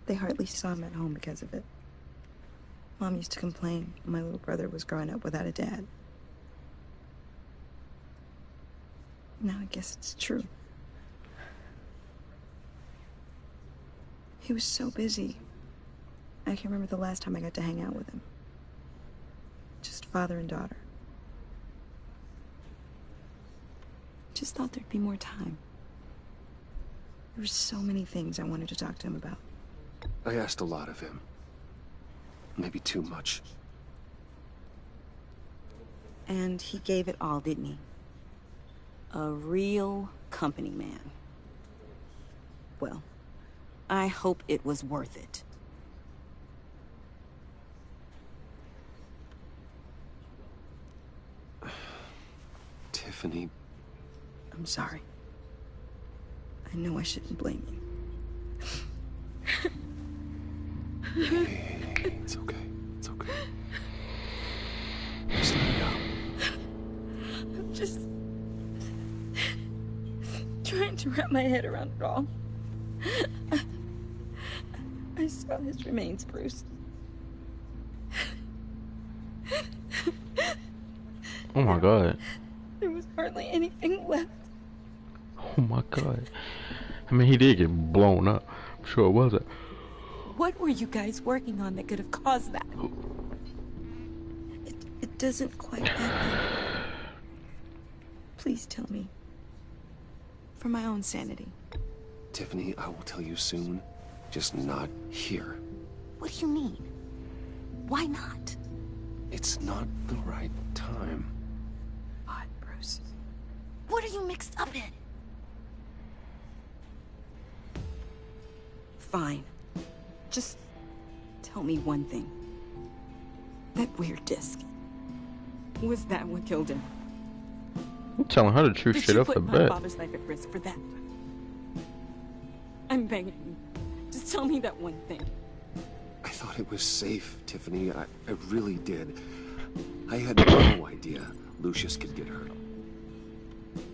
They hardly saw him at home because of it. Mom used to complain my little brother was growing up without a dad. Now I guess it's true. He was so busy. I can remember the last time I got to hang out with him. Just father and daughter. Just thought there'd be more time. There were so many things I wanted to talk to him about. I asked a lot of him. Maybe too much. And he gave it all, didn't he? A real company man. Well, I hope it was worth it. Tiffany. I'm sorry. I know I shouldn't blame you. Hey, it's okay. It's okay. Just let it go. I'm just trying to wrap my head around it all. I saw his remains, Bruce. Oh my God. anything left. Oh my god. I mean, he did get blown up. I'm sure it was. What were you guys working on that could have caused that? It doesn't quite happen. Please tell me. For my own sanity. Tiffany, I will tell you soon. Just not here. What do you mean? Why not? It's not the right time. Odd, Bruce. What are you mixed up in? Fine. Just tell me one thing. That weird disc. Was that what killed him? I'm telling her the truth straight off the bat. Did you put my father's life at risk for that? I'm begging you. Just tell me that one thing. I thought it was safe, Tiffany. I really did. I had no idea Lucius could get hurt.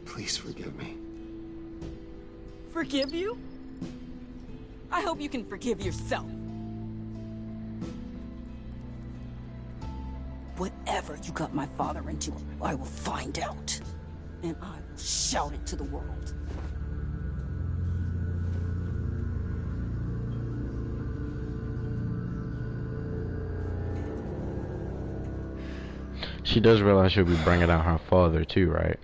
Please forgive me. Forgive you? I hope you can forgive yourself. Whatever you got my father into, I will find out. And I will shout it to the world. She does realize she'll be bringing out her father too, right?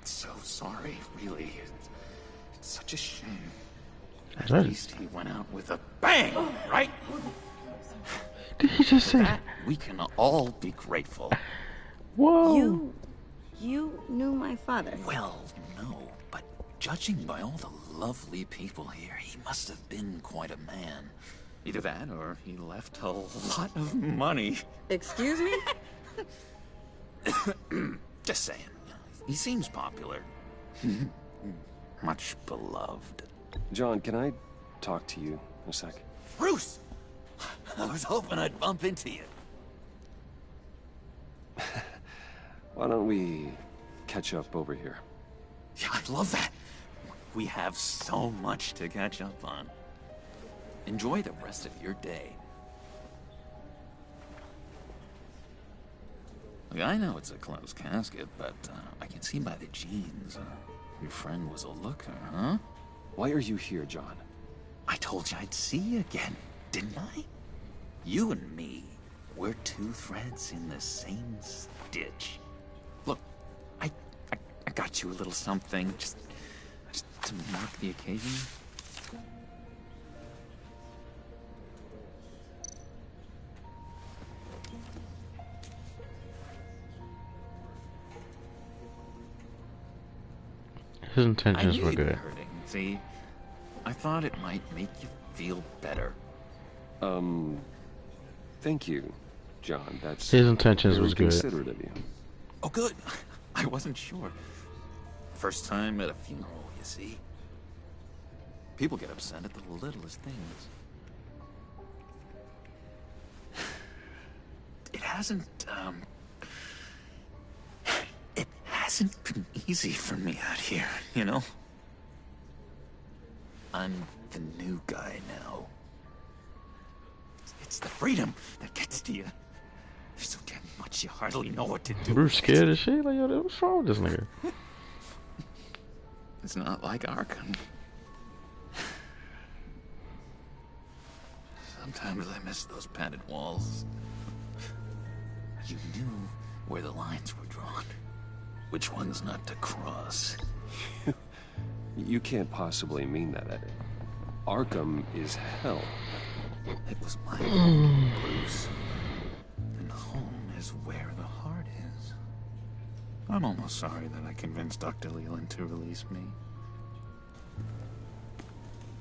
So sorry, really. It's such a shame. At That least he went out with a bang, right? Did he just say that? We can all be grateful. Whoa. You knew my father? Well, no, but judging by all the lovely people here, he must have been quite a man. Either that, or he left a lot of money. Excuse me? Just saying. He seems popular. Much beloved. John, can I talk to you a sec? Bruce! I was hoping I'd bump into you. Why don't we catch up over here? Yeah, I love that. We have so much to catch up on. Enjoy the rest of your day. Look, I know it's a closed casket, but I can see by the jeans. Your friend was a looker, huh? Why are you here, John? I told you I'd see you again, didn't I? You and me, we're two threads in the same stitch. Look, I got you a little something, just to mark the occasion. His intentions were good. Hurting. See, I thought it might make you feel better. Thank you, John. That's his intentions was good. Considerate of you. Oh, good. I wasn't sure. First time at a funeral, you see. People get upset at the littlest things. It hasn't been easy for me out here, you know? I'm the new guy now. It's the freedom that gets to you. There's so damn much you hardly know what to do. Bruce scared as shit. Like, yo, what's wrong with this nigga? It's not like Arkham. Sometimes I miss those padded walls. You knew where the lines were drawn. Which ones not to cross. You can't possibly mean that. Arkham is hell. It was my home, Bruce. And home is where the heart is. I'm almost sorry that I convinced Dr. Leland to release me.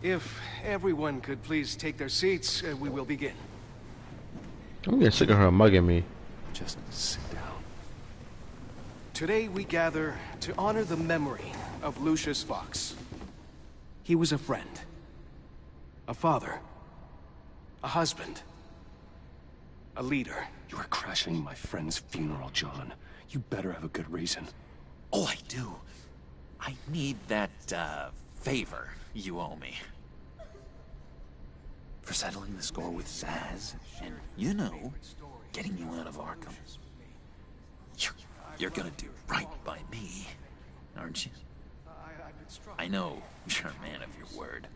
If everyone could please take their seats, we will begin. I'm getting sick of her mugging me. Just sit down. Today we gather to honor the memory of Lucius Fox. He was a friend, a father, a husband, a leader. You are crashing my friend's funeral, John. You better have a good reason. Oh, I do. I need that, favor you owe me. For settling the score with Zaz, and, you know, getting you out of Arkham. You're gonna do right by me. aren't you? I know you're a man of your word.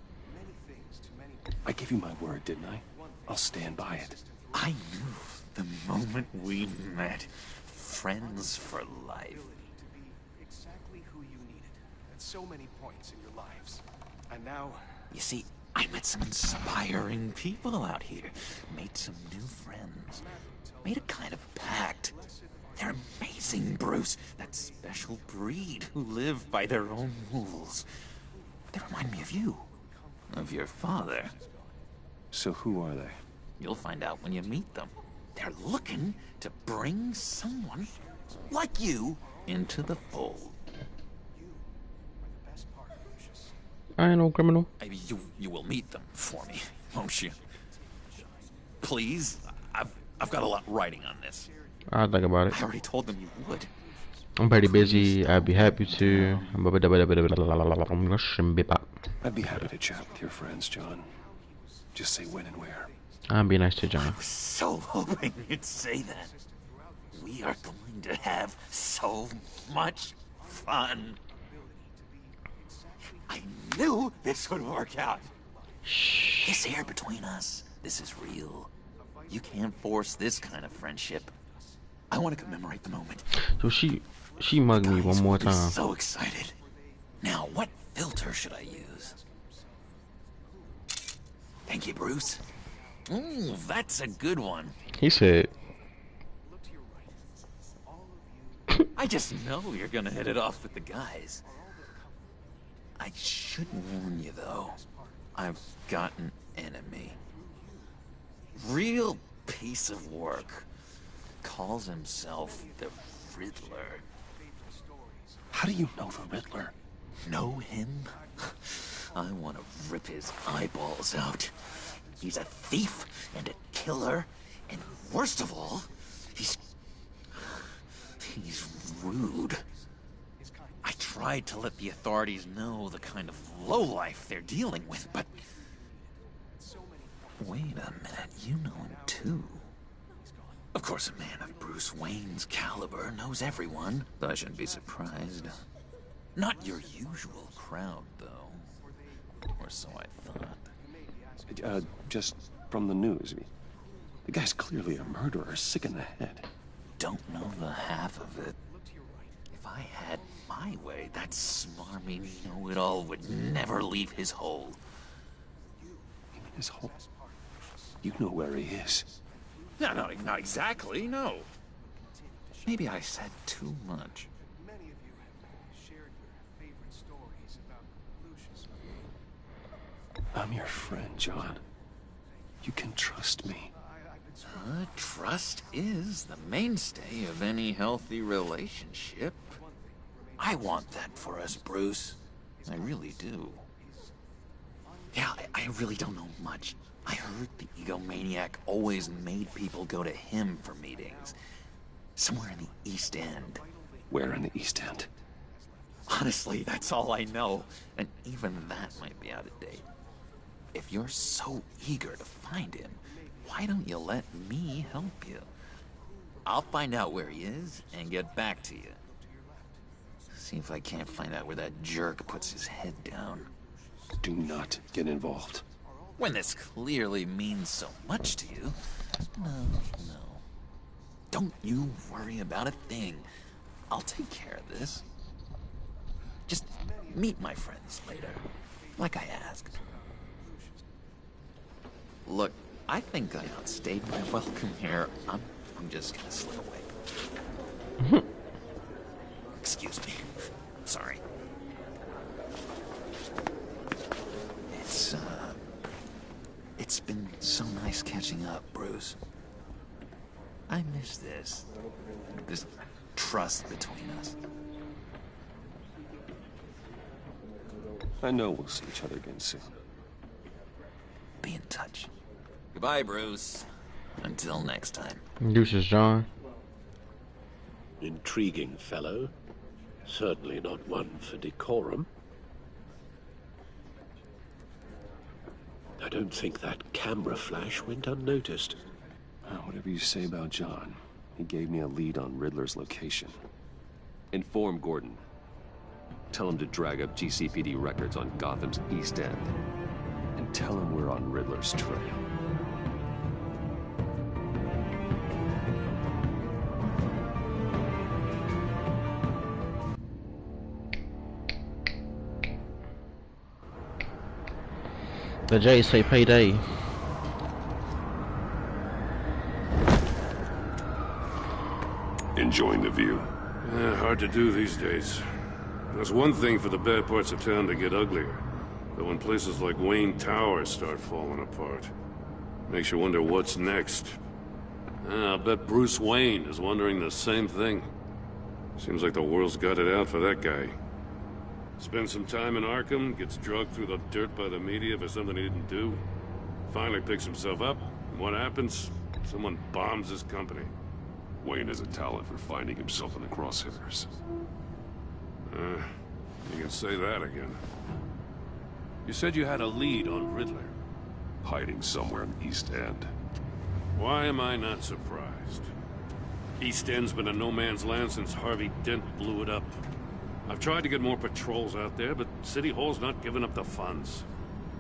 I gave you my word, didn't I? I'll stand by it. I knew the moment we met. Friends for life. Exactly who you needed at so many points in your lives. And now... You see, I met some inspiring people out here. Made some new friends. Made a kind of pact. They're amazing, Bruce. That special breed who live by their own rules. They remind me of you. Of your father. So who are they? You'll find out when you meet them. They're looking to bring someone like you into the fold. I ain't no criminal. You will meet them for me, won't you? Please? I've got a lot writing on this. I'll think about it. I already told them you would. I'm pretty busy. I'd be happy to. I'd be happy to chat with your friends, John. Just say when and where. I'll be nice to John. I was so hoping you'd say that. We are going to have so much fun. I knew this would work out. This air between us, this is real. You can't force this kind of friendship. I want to commemorate the moment. So she mugged me one more time. So excited. Now, what filter should I use? Thank you, Bruce. Ooh, that's a good one. He said. I just know you're gonna hit it off with the guys. I should warn you, though. I've got an enemy. Real piece of work. Calls himself the Riddler. How do you know the Riddler? Know him? I want to rip his eyeballs out. He's a thief and a killer, and worst of all, he's rude. I tried to let the authorities know the kind of lowlife they're dealing with, but... Wait a minute, you know him too. Of course, a man of Bruce Wayne's caliber knows everyone, so I shouldn't be surprised. Not your usual crowd, though. Or so I thought. Just from the news. The guy's clearly a murderer, sick in the head. Don't know the half of it. If I had my way, that smarmy know-it-all would never leave his hole. You mean his hole? You know where he is. No, not exactly, no. Maybe I said too much. I'm your friend, John. You can trust me. Trust is the mainstay of any healthy relationship. I want that for us, Bruce. I really do. Yeah, I really don't know much. I heard the egomaniac always made people go to him for meetings. Somewhere in the East End. Where in the East End? Honestly, that's all I know. And even that might be out of date. If you're so eager to find him, why don't you let me help you? I'll find out where he is and get back to you. See if I can't find out where that jerk puts his head down. Do not get involved. When this clearly means so much to you. No. Don't you worry about a thing. I'll take care of this. Just meet my friends later, like I asked. Look, I think I outstayed my welcome here. I'm just gonna slip away. Excuse me. Sorry. It's been so nice catching up, Bruce. I miss this trust between us. I know we'll see each other again soon. Be in touch. Goodbye, Bruce. Until next time. Deuces, John. Intriguing fellow. Certainly not one for decorum. I don't think that camera flash went unnoticed. Whatever you say about John, he gave me a lead on Riddler's location. Inform Gordon. Tell him to drag up GCPD records on Gotham's East End. And tell him we're on Riddler's trail. The J's say payday. Enjoying the view? Hard to do these days. There's one thing for the bad parts of town to get uglier. But when places like Wayne Tower start falling apart, makes you wonder what's next. I'll bet Bruce Wayne is wondering the same thing. Seems like the world's got it out for that guy. Spends some time in Arkham, gets drugged through the dirt by the media for something he didn't do. Finally picks himself up, and what happens? Someone bombs his company. Wayne has a talent for finding himself in the crosshairs. You can say that again. You said you had a lead on Riddler. Hiding somewhere in the East End. Why am I not surprised? East End's been a no-man's land since Harvey Dent blew it up. I've tried to get more patrols out there, but City Hall's not giving up the funds.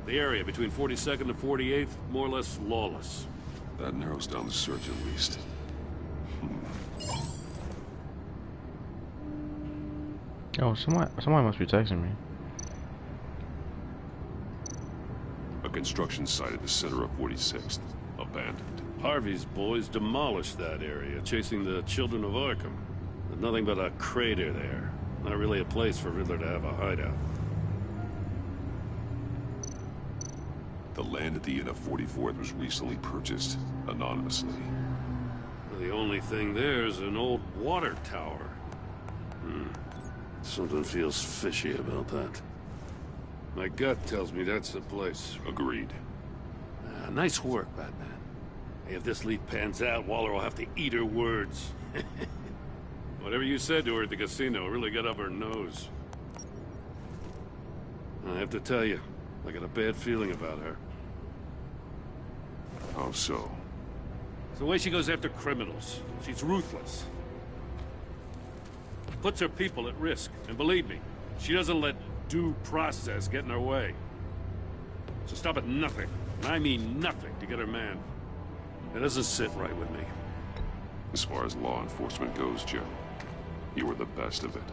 The area between 42nd and 48th, more or less lawless. That narrows down the search at least. Oh, somebody must be texting me. A construction site at the center of 46th. Abandoned. Harvey's boys demolished that area, chasing the children of Arkham. There's nothing but a crater there. Not really a place for Riddler to have a hideout. The land at the end of 44th was recently purchased, anonymously. The only thing there is an old water tower. Something feels fishy about that. My gut tells me that's the place. Agreed. Nice work, Batman. Hey, if this lead pans out, Waller will have to eat her words. Whatever you said to her at the casino really got up her nose. I have to tell you, I got a bad feeling about her. How so? It's the way she goes after criminals. She's ruthless. Puts her people at risk. And believe me, she doesn't let due process get in her way. So stop at nothing, and I mean nothing, to get her man. It doesn't sit right with me. As far as law enforcement goes, Joe, you were the best of it.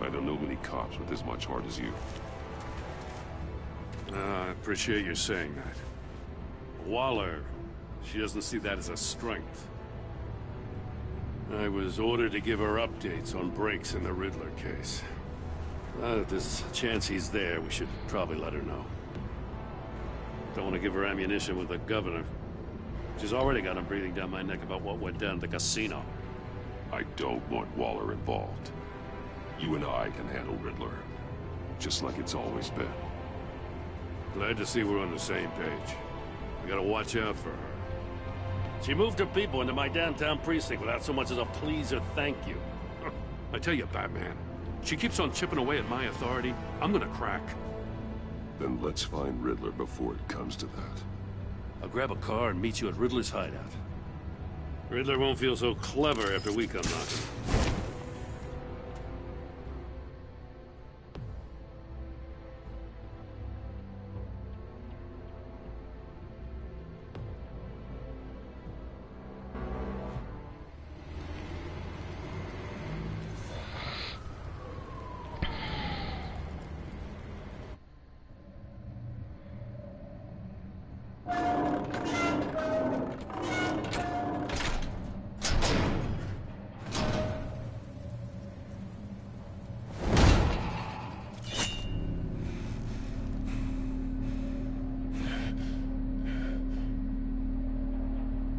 I don't know many cops with as much heart as you. I appreciate you saying that. Waller, she doesn't see that as a strength. I was ordered to give her updates on breaks in the Riddler case. If there's a chance he's there, we should probably let her know. Don't want to give her ammunition with the governor. She's already got him breathing down my neck about what went down at the casino. I don't want Waller involved. You and I can handle Riddler, just like it's always been. Glad to see we're on the same page. We gotta watch out for her. She moved her people into my downtown precinct without so much as a please or thank you. I tell you, Batman, she keeps on chipping away at my authority. I'm gonna crack. Then let's find Riddler before it comes to that. I'll grab a car and meet you at Riddler's hideout. Riddler won't feel so clever after we come knocking.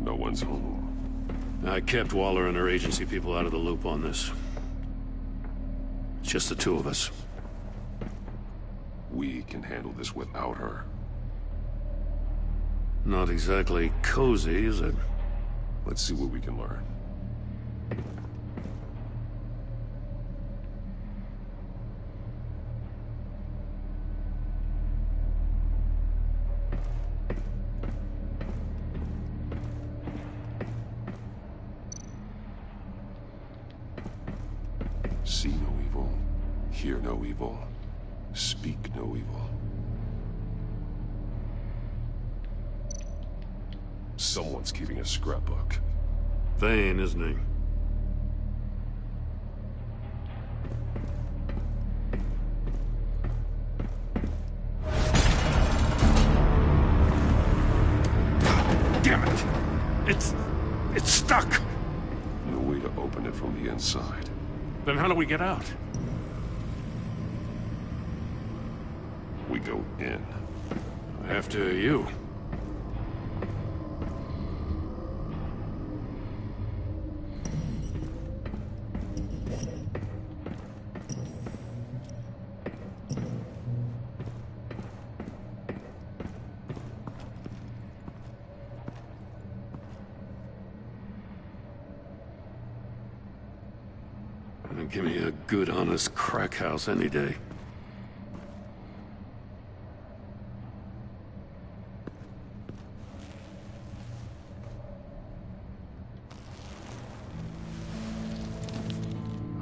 No one's home. I kept Waller and her agency people out of the loop on this. It's just the two of us. We can handle this without her. Not exactly cozy, is it? Let's see what we can learn. See no evil, Hear no evil. Speak no evil. Someone's keeping a scrapbook. Vane, isn't he? Damn it! It's stuck! No way to open it from the inside. Then how do we get out? We go in. After you. Give me a good, honest crack house any day.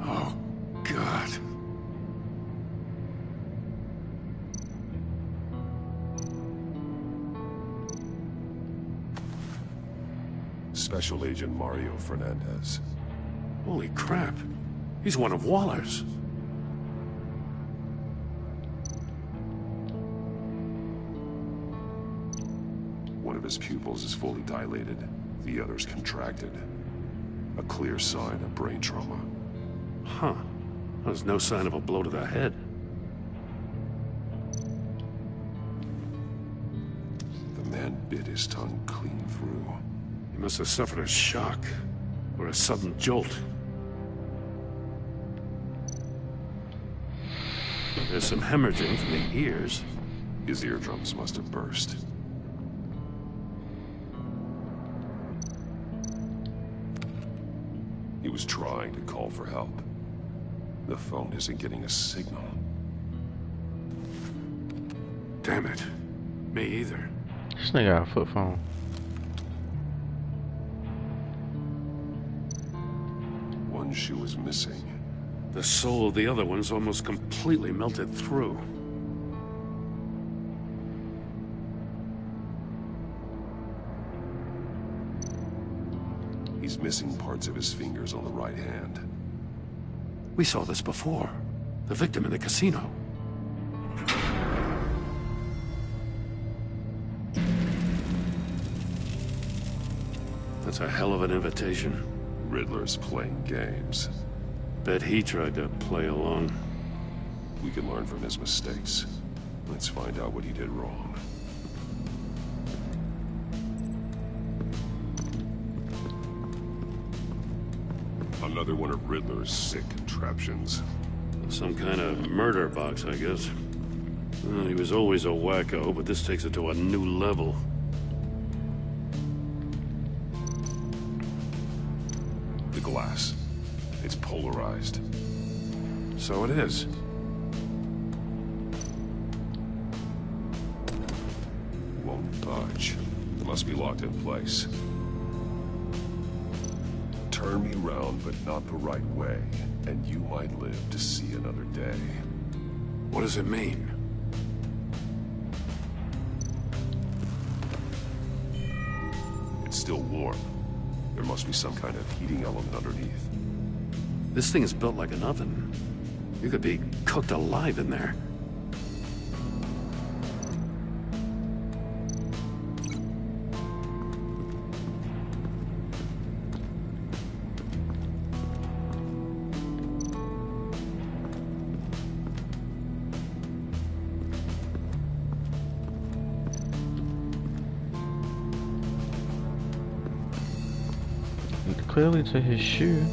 Oh, God. Special Agent Mario Fernandez. Holy crap. He's one of Waller's. One of his pupils is fully dilated, the other's contracted. A clear sign of brain trauma. Huh. There's no sign of a blow to the head. The man bit his tongue clean through. He must have suffered a shock, or a sudden jolt. There's some hemorrhaging from the ears. His eardrums must have burst. He was trying to call for help. The phone isn't getting a signal. Damn it. Me either. This nigga got a flip phone. One shoe is missing. The soul of the other one's almost completely melted through. He's missing parts of his fingers on the right hand. We saw this before. The victim in the casino. That's a hell of an invitation. Riddler's playing games. Bet he tried to play along. We can learn from his mistakes. Let's find out what he did wrong. Another one of Riddler's sick contraptions. Some kind of murder box, I guess. Well, he was always a wacko, but this takes it to a new level. The glass. It's polarized. So it is. Won't budge. It must be locked in place. Turn me round, but not the right way, and you might live to see another day. What does it mean? It's still warm. There must be some kind of heating element underneath. This thing is built like an oven. You could be cooked alive in there. Clearly to his shoe.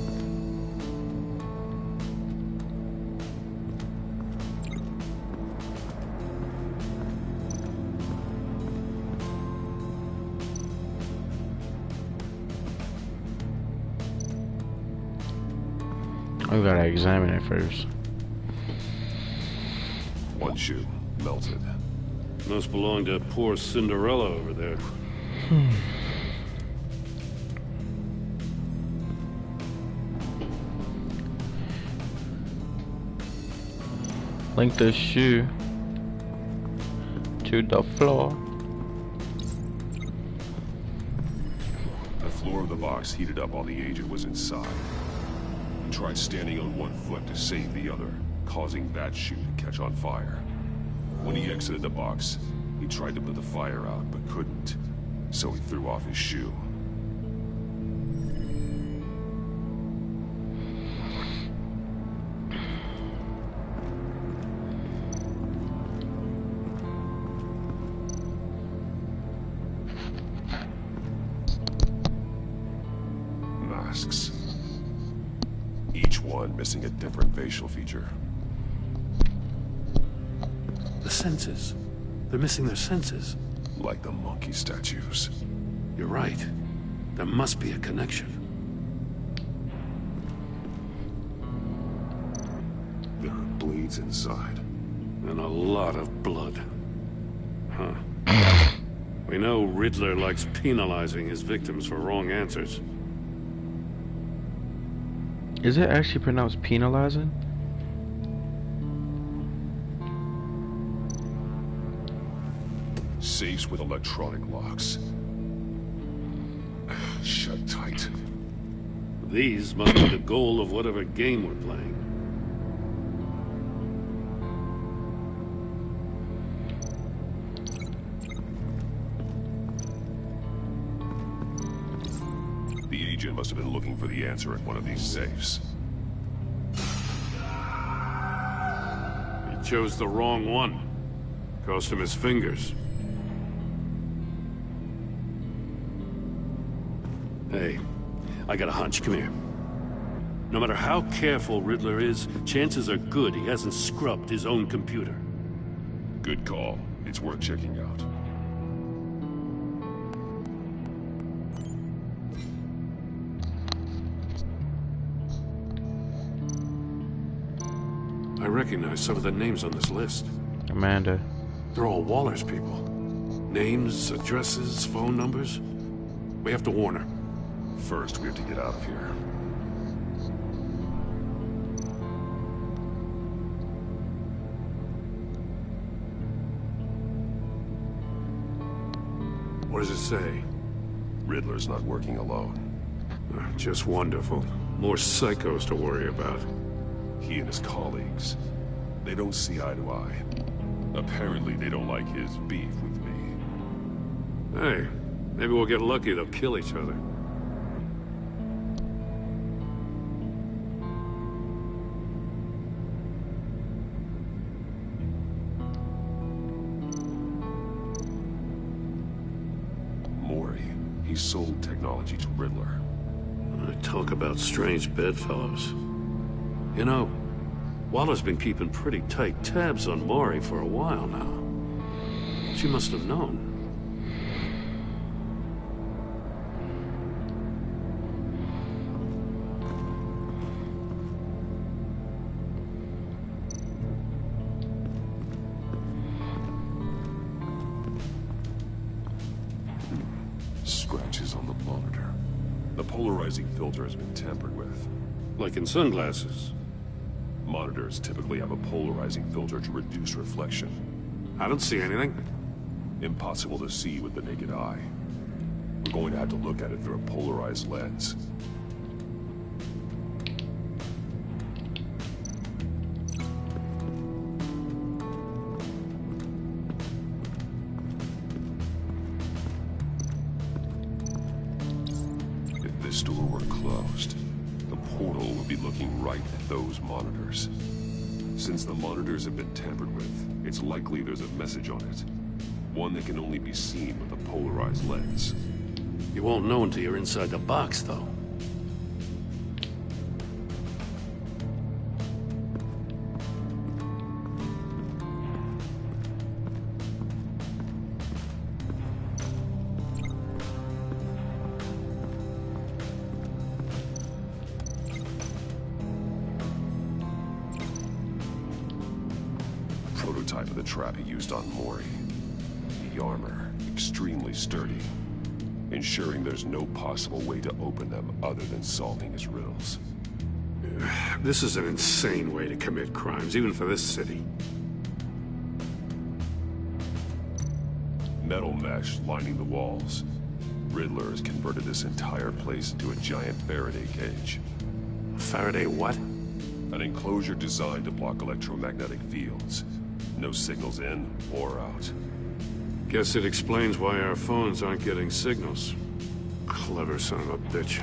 We gotta examine it first. One shoe, melted. Must belong to poor Cinderella over there. Link the shoe to the floor. The floor of the box heated up while the agent was inside. He tried standing on one foot to save the other, causing that shoe to catch on fire. When he exited the box, he tried to put the fire out, but couldn't, so he threw off his shoe. Masks. Each one missing a different facial feature. The senses. They're missing their senses. Like the monkey statues. You're right. There must be a connection. There are bleeds inside. And a lot of blood. Huh. We know Riddler likes penalizing his victims for wrong answers. Is it actually pronounced penalizing? Safes with electronic locks. Shut tight. These must be the goal of whatever game we're playing. The agent must have been looking for the answer in one of these safes. He chose the wrong one. Cost him his fingers. Hey, I got a hunch. Come here. No matter how careful Riddler is, chances are good he hasn't scrubbed his own computer. Good call. It's worth checking out. I recognize some of the names on this list. Amanda. They're all Waller's people. Names, addresses, phone numbers. We have to warn her. First, we have to get out of here. What does it say? Riddler's not working alone. Just wonderful. More psychos to worry about. He and his colleagues. They don't see eye to eye. Apparently, they don't like his beef with me. Hey, maybe we'll get lucky they'll kill each other. He sold technology to Riddler. Talk about strange bedfellows. You know, Waller's been keeping pretty tight tabs on Maury for a while now. She must have known. Scratches on the monitor. The polarizing filter has been tampered with. Like in sunglasses. Monitors typically have a polarizing filter to reduce reflection. I don't see anything. Impossible to see with the naked eye. We're going to have to look at it through a polarized lens. If this door were closed, the portal would be looking right at those monitors. Since the monitors have been tampered with, it's likely there's a message on it. One that can only be seen with a polarized lens. You won't know until you're inside the box, though. Prototype of the trap he used on Maury. The armor, extremely sturdy, ensuring there's no possible way to open them other than solving his riddles. This is an insane way to commit crimes, even for this city. Metal mesh lining the walls. Riddler has converted this entire place into a giant Faraday cage. Faraday what? An enclosure designed to block electromagnetic fields. No signals in or out. Guess it explains why our phones aren't getting signals. Clever son of a bitch.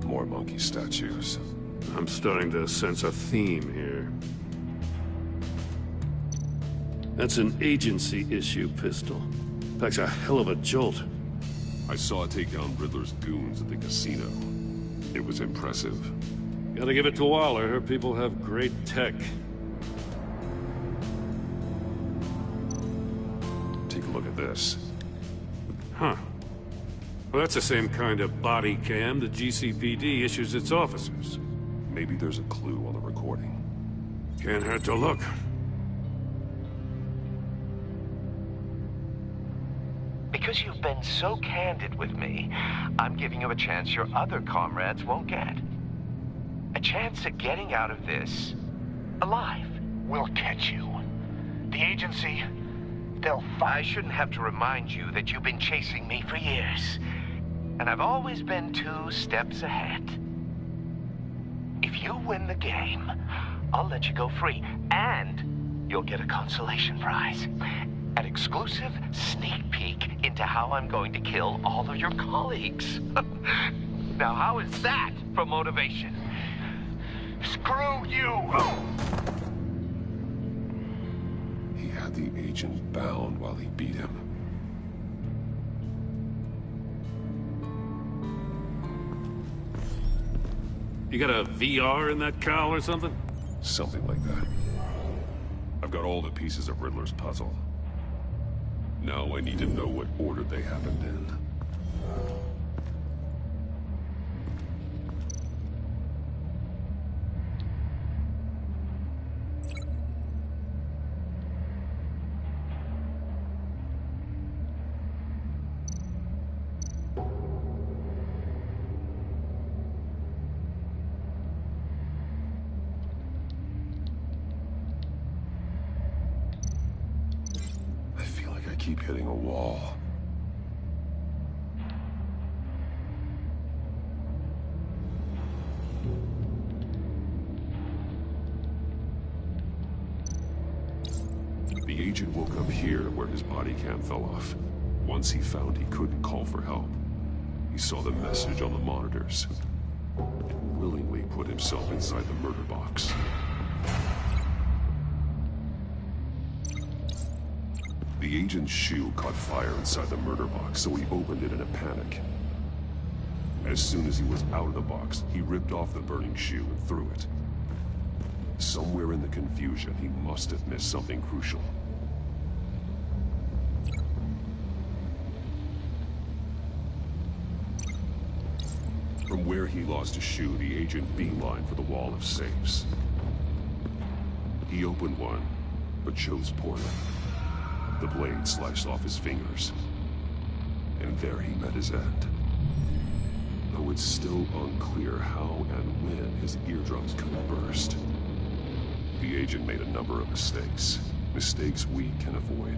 More monkey statues. I'm starting to sense a theme here. That's an agency-issue pistol. Packs a hell of a jolt. I saw it take down Riddler's goons at the casino. It was impressive. Gotta give it to Waller. Her people have great tech. Take a look at this. Huh. Well, that's the same kind of body cam the GCPD issues its officers. Maybe there's a clue on the recording. Can't hurt to look. Because you've been so candid with me, I'm giving you a chance your other comrades won't get. A chance at getting out of this alive. We'll catch you. The agency, they'll find... I shouldn't have to remind you that you've been chasing me for years. And I've always been 2 steps ahead. If you win the game, I'll let you go free. And you'll get a consolation prize. An exclusive sneak peek into how I'm going to kill all of your colleagues. Now, how is that for motivation? Screw you! He had the agent bound while he beat him. You got a VR in that cowl or something? Something like that. I've got all the pieces of Riddler's puzzle. Now I need to know what order they happened in. Keep hitting a wall. The agent woke up here where his body cam fell off. Once he found he couldn't call for help, he saw the message on the monitors and willingly put himself inside the murder box. The agent's shoe caught fire inside the murder box, so he opened it in a panic. As soon as he was out of the box, he ripped off the burning shoe and threw it. Somewhere in the confusion, he must have missed something crucial. From where he lost a shoe, the agent beelined for the wall of safes. He opened one, but chose poorly. The blade sliced off his fingers. And there he met his end. Though it's still unclear how and when his eardrums could have burst. The agent made a number of mistakes. Mistakes we can avoid.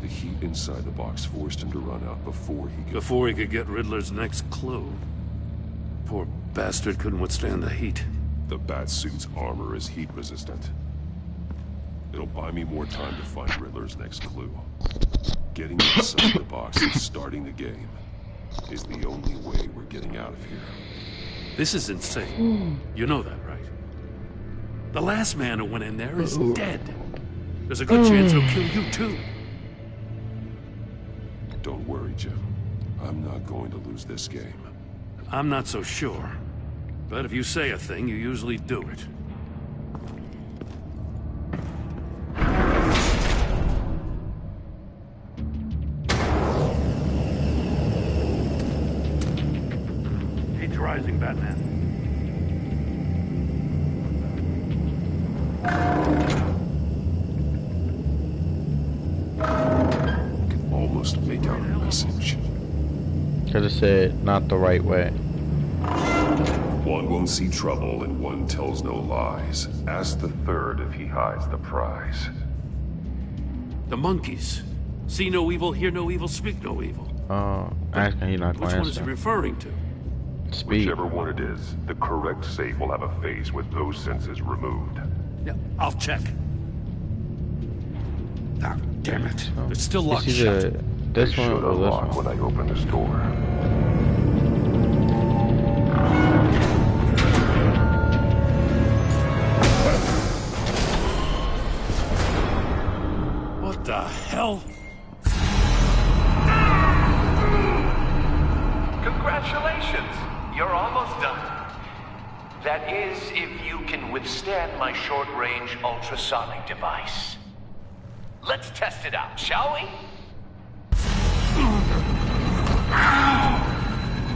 The heat inside the box forced him to run out before he could get Riddler's next clue. Poor bastard couldn't withstand the heat. The Batsuit's armor is heat resistant. It'll buy me more time to find Riddler's next clue. Getting inside the box and starting the game is the only way we're getting out of here. This is insane. You know that, right? The last man who went in there is dead. There's a good chance he'll kill you, too. Don't worry, Jim. I'm not going to lose this game. I'm not so sure. But if you say a thing, you usually do it. Heat's rising, Batman. Can almost make out a message. Could have said, not the right way. One won't see trouble and one tells no lies. Ask the third if he hides the prize. The monkeys. See no evil, hear no evil, speak no evil. Oh, asking he not going to answer. Which one is he referring to? Speak. Whichever one it is, the correct safe will have a face with those senses removed. Yeah, I'll check. Ah, damn it. Oh. It's still locked shut. This one should or this unlock one? when I open this door. What the hell? Congratulations! You're almost done. That is, if you can withstand my short-range ultrasonic device. Let's test it out, shall we?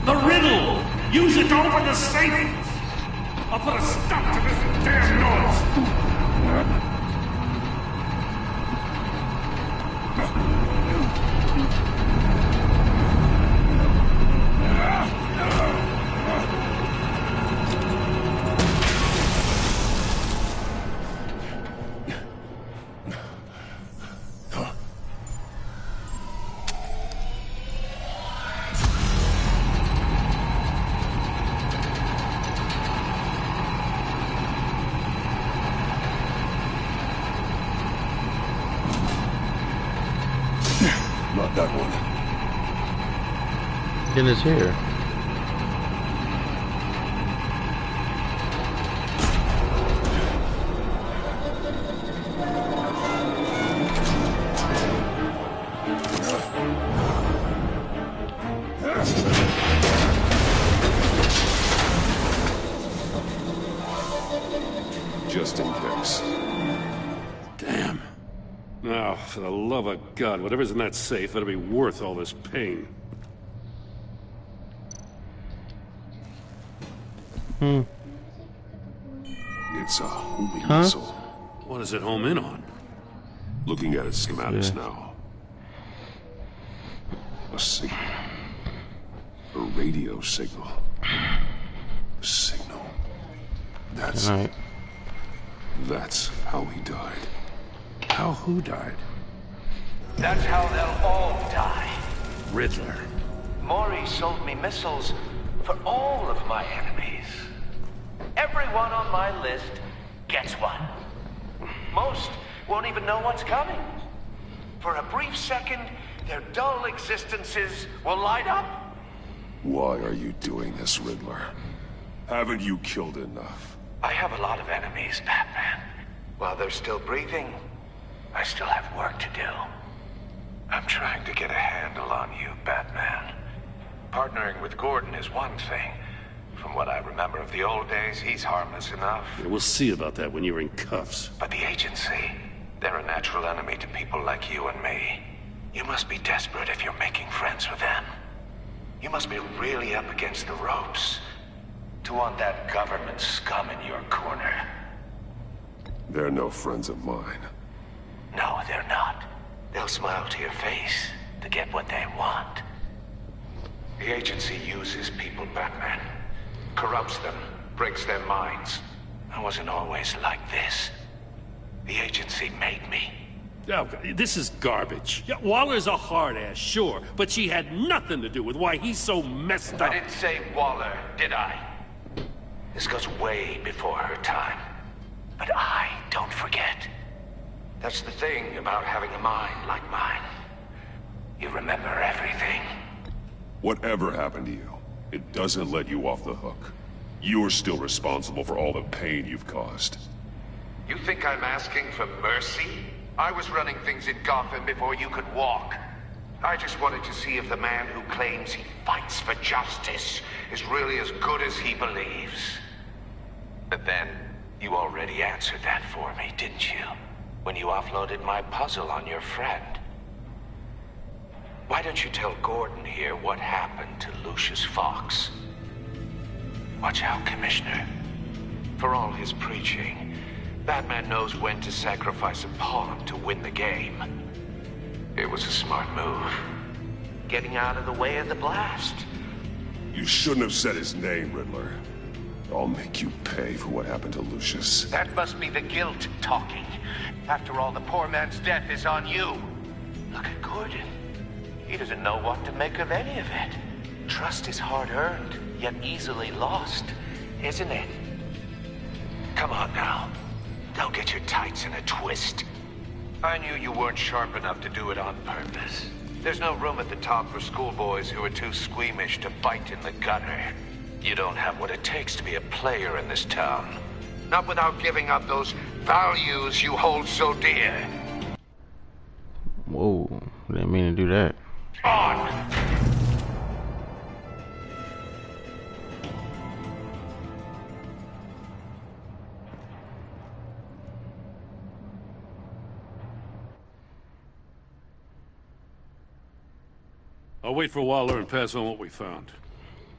The riddle! Use it to open the safe! I'll put a stop to this damn noise! Not that one. In his hair. Just in case. Damn. Now, for the love of God, whatever's in that safe better be worth all this pain. It's a homing missile. What does it home in on? Looking at its schematics now. A signal. A radio signal. A signal. That's how he died. How who died? That's how they'll all die. Riddler. Maury sold me missiles for all of my enemies. Everyone on my list gets one. Most won't even know what's coming. For a brief second, their dull existences will light up. Why are you doing this, Riddler? Haven't you killed enough? I have a lot of enemies, Batman. While they're still breathing, I still have work to do. I'm trying to get a handle on you, Batman. Partnering with Gordon is one thing. From what I remember of the old days, he's harmless enough. Yeah, we'll see about that when you're in cuffs. But the agency, they're a natural enemy to people like you and me. You must be desperate if you're making friends with them. You must be really up against the ropes to want that government scum in your corner. They're no friends of mine. No, they're not. They'll smile to your face to get what they want. The agency uses people, Batman. Corrupts them, breaks their minds. I wasn't always like this. The agency made me. Oh, this is garbage. Yeah, Waller's a hard-ass, sure, but she had nothing to do with why he's so messed up. I didn't say Waller, did I? This goes way before her time. But I don't forget. That's the thing about having a mind like mine. You remember everything. Whatever happened to you, it doesn't let you off the hook. You're still responsible for all the pain you've caused. You think I'm asking for mercy? I was running things in Gotham before you could walk. I just wanted to see if the man who claims he fights for justice is really as good as he believes. But then, you already answered that for me, didn't you? When you offloaded my puzzle on your friend. Why don't you tell Gordon here what happened to Lucius Fox? Watch out, Commissioner. For all his preaching, Batman knows when to sacrifice a pawn to win the game. It was a smart move. Getting out of the way of the blast. You shouldn't have said his name, Riddler. I'll make you pay for what happened to Lucius. That must be the guilt talking. After all, the poor man's death is on you. Look at Gordon. He doesn't know what to make of any of it. Trust is hard-earned, yet easily lost, isn't it? Come on now. Don't get your tights in a twist. I knew you weren't sharp enough to do it on purpose. There's no room at the top for schoolboys who are too squeamish to fight in the gutter. You don't have what it takes to be a player in this town. Not without giving up those values you hold so dear. Whoa, didn't mean to do that. On! I'll wait for Waller and pass on what we found.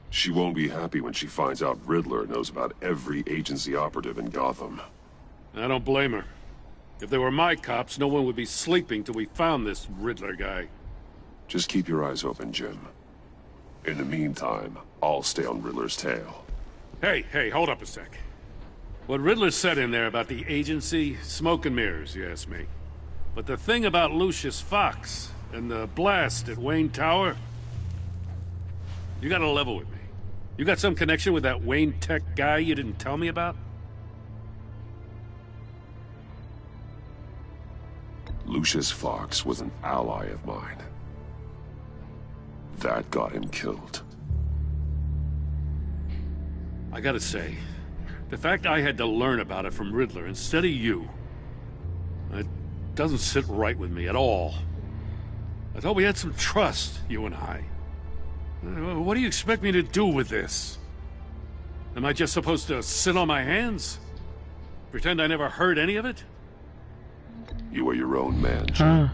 She won't be happy when she finds out Riddler knows about every agency operative in Gotham. I don't blame her. If they were my cops, no one would be sleeping till we found this Riddler guy. Just keep your eyes open, Jim. In the meantime, I'll stay on Riddler's tail. Hey, hold up a sec. What Riddler said in there about the agency, smoke and mirrors, you ask me. But the thing about Lucius Fox and the blast at Wayne Tower, you gotta level with me. You got some connection with that Wayne Tech guy you didn't tell me about? Lucius Fox was an ally of mine. That got him killed. I gotta say, the fact I had to learn about it from Riddler instead of you, it doesn't sit right with me at all. I thought we had some trust, you and I. What do you expect me to do with this? Am I just supposed to sit on my hands? Pretend I never heard any of it? You are your own man, Jim.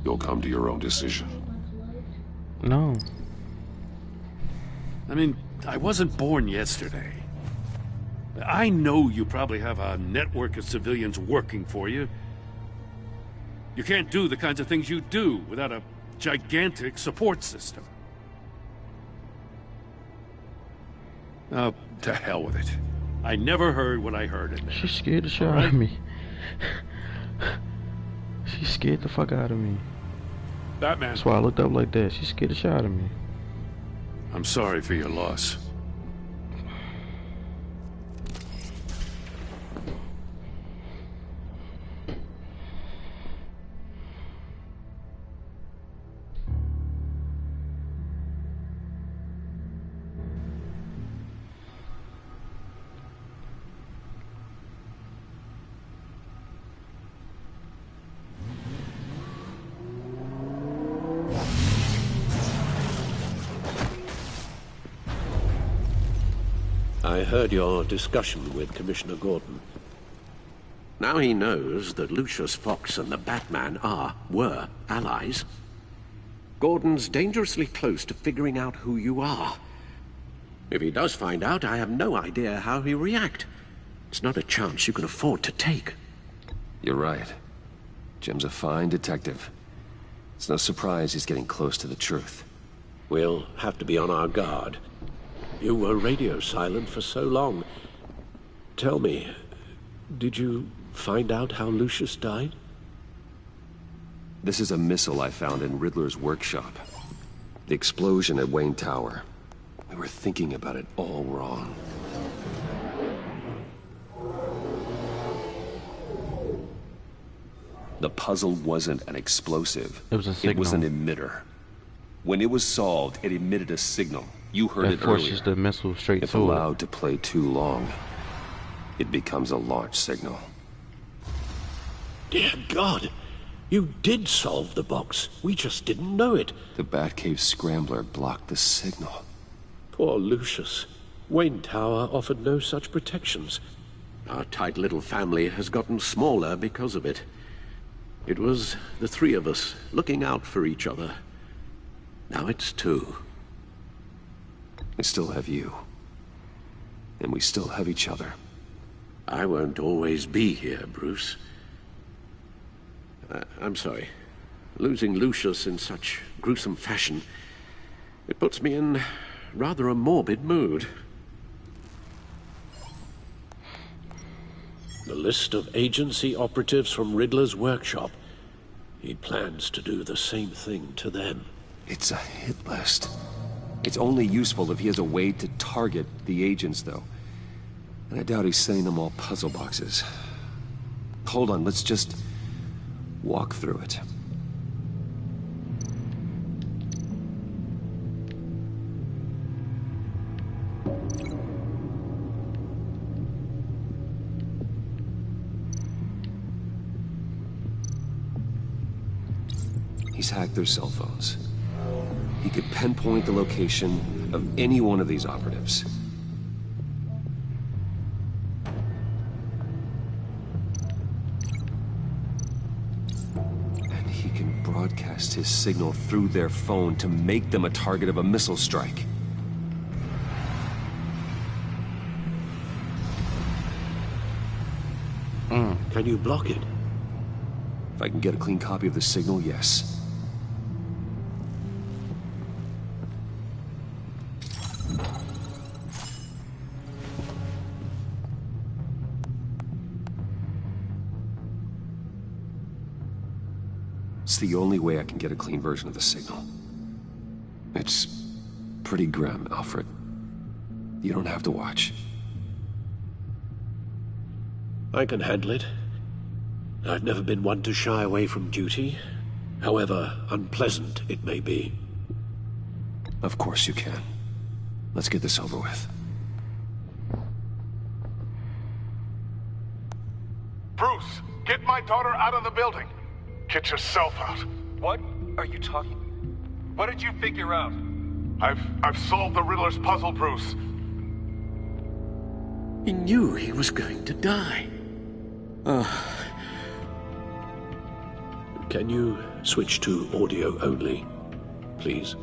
You'll come to your own decision. No. I mean, I wasn't born yesterday. I know you probably have a network of civilians working for you. You can't do the kinds of things you do without a gigantic support system. Oh, to hell with it. I never heard what I heard in there. She scared the shit out of me. She scared the fuck out of me. Batman. That's why I looked up like that. She scared the shit out of me. I'm sorry for your loss. I heard your discussion with Commissioner Gordon. Now he knows that Lucius Fox and the Batman were allies. Gordon's dangerously close to figuring out who you are. If he does find out, I have no idea how he'll react. It's not a chance you can afford to take. You're right. Jim's a fine detective. It's no surprise he's getting close to the truth. We'll have to be on our guard. You were radio silent for so long. Tell me, did you find out how Lucius died? This is a missile I found in Riddler's workshop. The explosion at Wayne Tower. We were thinking about it all wrong. The puzzle wasn't an explosive. It was a signal. It was an emitter. When it was solved, it emitted a signal. You heard it earlier. Forces the missile straight If through it. allowed to play too long, it becomes a launch signal. Dear God! You did solve the box. We just didn't know it. The Batcave scrambler blocked the signal. Poor Lucius. Wayne Tower offered no such protections. Our tight little family has gotten smaller because of it. It was the three of us looking out for each other. Now it's two. I still have you. And we still have each other. I won't always be here, Bruce. I'm sorry. Losing Lucius in such gruesome fashion, it puts me in rather a morbid mood. The list of agency operatives from Riddler's workshop. He plans to do the same thing to them. It's a hit list. It's only useful if he has a way to target the agents, though. And I doubt he's sending them all puzzle boxes. Hold on, let's just walk through it. He's hacked their cell phones. He could pinpoint the location of any one of these operatives. And he can broadcast his signal through their phone to make them a target of a missile strike. Can you block it? If I can get a clean copy of the signal, yes. It's the only way I can get a clean version of the signal. It's pretty grim, Alfred. You don't have to watch. I can handle it. I've never been one to shy away from duty, however unpleasant it may be. Of course you can. Let's get this over with. Bruce, get my daughter out of the building. Get yourself out. What are you talking? What did you figure out? I've solved the Riddler's puzzle, Bruce. He knew he was going to die. Can you switch to audio only, please?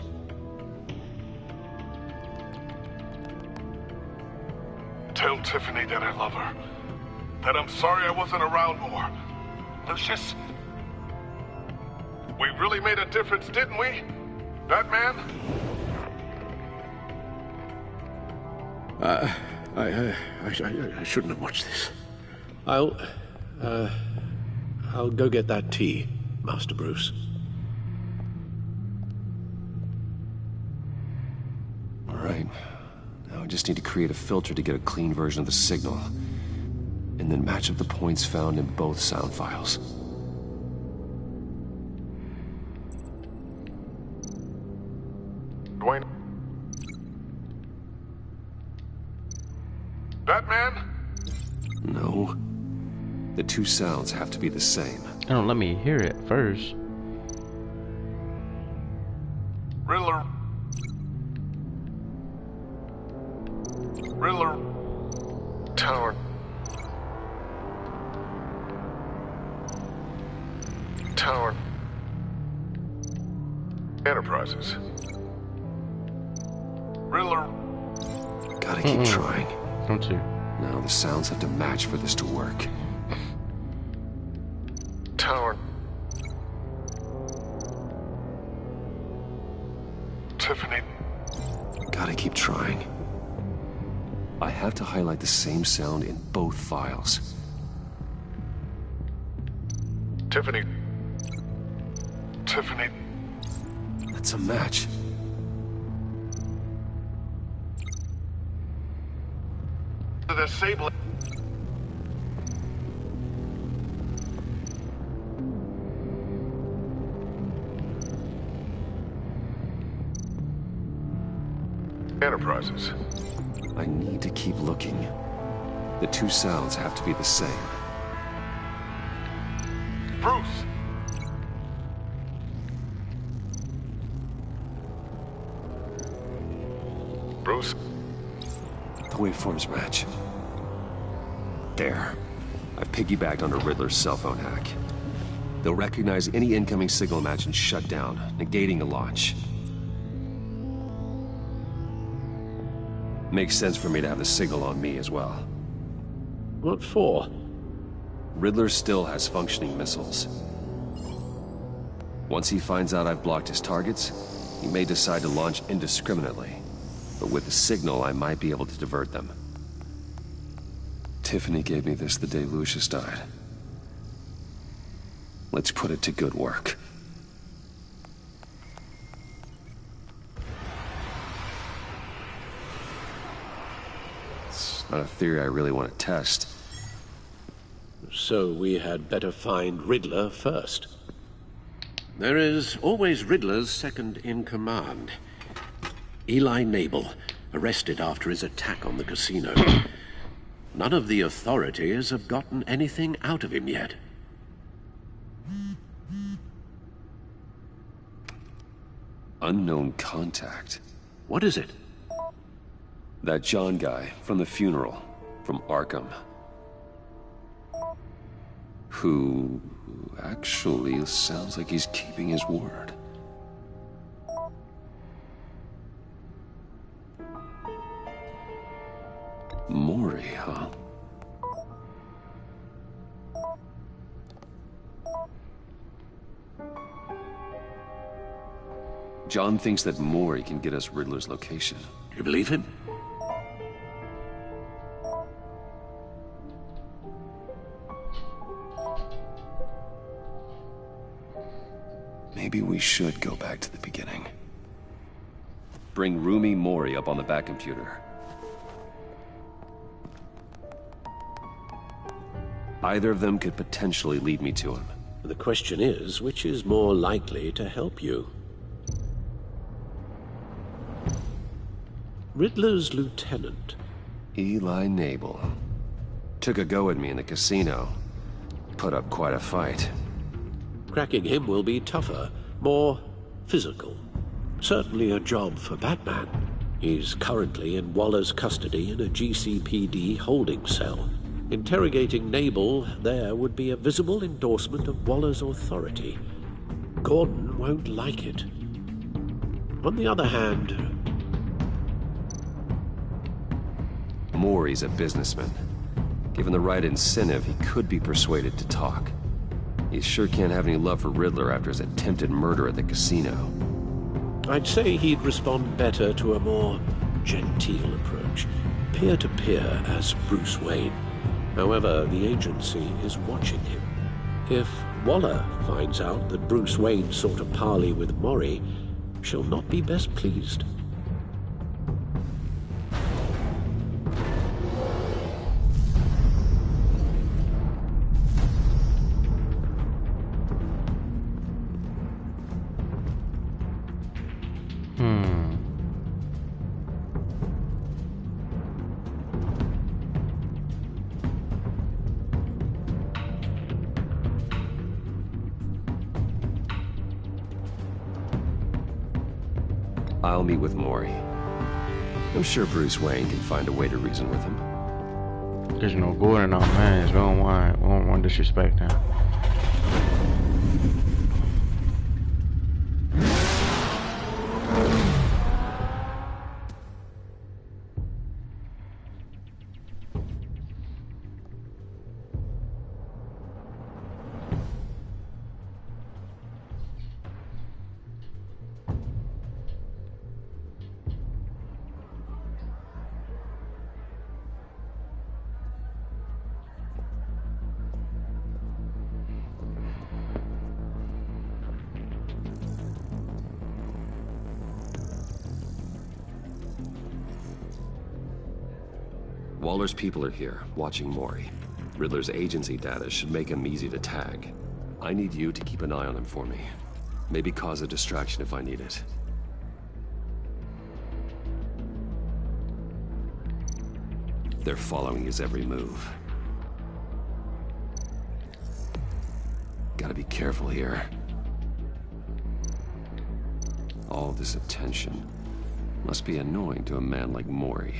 Tell Tiffany that I love her. That I'm sorry I wasn't around more. Lucius? We really made a difference, didn't we? Batman? I shouldn't have watched this. I'll go get that tea, Master Bruce. All right. Now I just need to create a filter to get a clean version of the signal. And then match up the points found in both sound files. Dwayne? Batman? No. The two sounds have to be the same. Oh, let me hear it first. Riddler. Riddler. Tower. Tower. Enterprises. Riddler. Gotta keep trying. Don't you? Now the sounds have to match for this to work. Tower. Tiffany. Gotta keep trying. I have to highlight the same sound in both files. Tiffany. Tiffany. That's a match. The disabling. Enterprises. I need to keep looking. The two sounds have to be the same. Bruce! Bruce? The waveforms match. There. I've piggybacked onto Riddler's cell phone hack. They'll recognize any incoming signal match and shut down, negating a launch. Makes sense for me to have the signal on me as well. What for? Riddler still has functioning missiles. Once he finds out I've blocked his targets, he may decide to launch indiscriminately. But with the signal, I might be able to divert them. Tiffany gave me this the day Lucius died. Let's put it to good work. It's not a theory I really want to test. So we had better find Riddler first. There is always Riddler's second in command. Eli Nabel, arrested after his attack on the casino. None of the authorities have gotten anything out of him yet. Unknown contact. What is it? That John guy from the funeral, from Arkham. Who actually sounds like he's keeping his word. Mori, huh? John thinks that Mori can get us Riddler's location. You believe him? Maybe we should go back to the beginning. Bring Rumi Mori up on the back computer. Either of them could potentially lead me to him. The question is, which is more likely to help you? Riddler's lieutenant. Eli Nabel. Took a go at me in the casino. Put up quite a fight. Cracking him will be tougher, more physical. Certainly a job for Batman. He's currently in Waller's custody in a GCPD holding cell. Interrogating Nabel there would be a visible endorsement of Waller's authority. Gordon won't like it. On the other hand... Mori's a businessman. Given the right incentive, he could be persuaded to talk. He sure can't have any love for Riddler after his attempted murder at the casino. I'd say he'd respond better to a more genteel approach. Peer-to-peer as Bruce Wayne. However, the agency is watching him. If Waller finds out that Bruce Wayne sought a parley with Mori, she'll not be best pleased. I'll meet with Mori. I'm sure Bruce Wayne can find a way to reason with him. There's no Gordon on man. We don't want disrespect now. Waller's people are here, watching Mori. Riddler's agency data should make him easy to tag. I need you to keep an eye on him for me. Maybe cause a distraction if I need it. They're following his every move. Gotta be careful here. All this attention. Must be annoying to a man like Mori.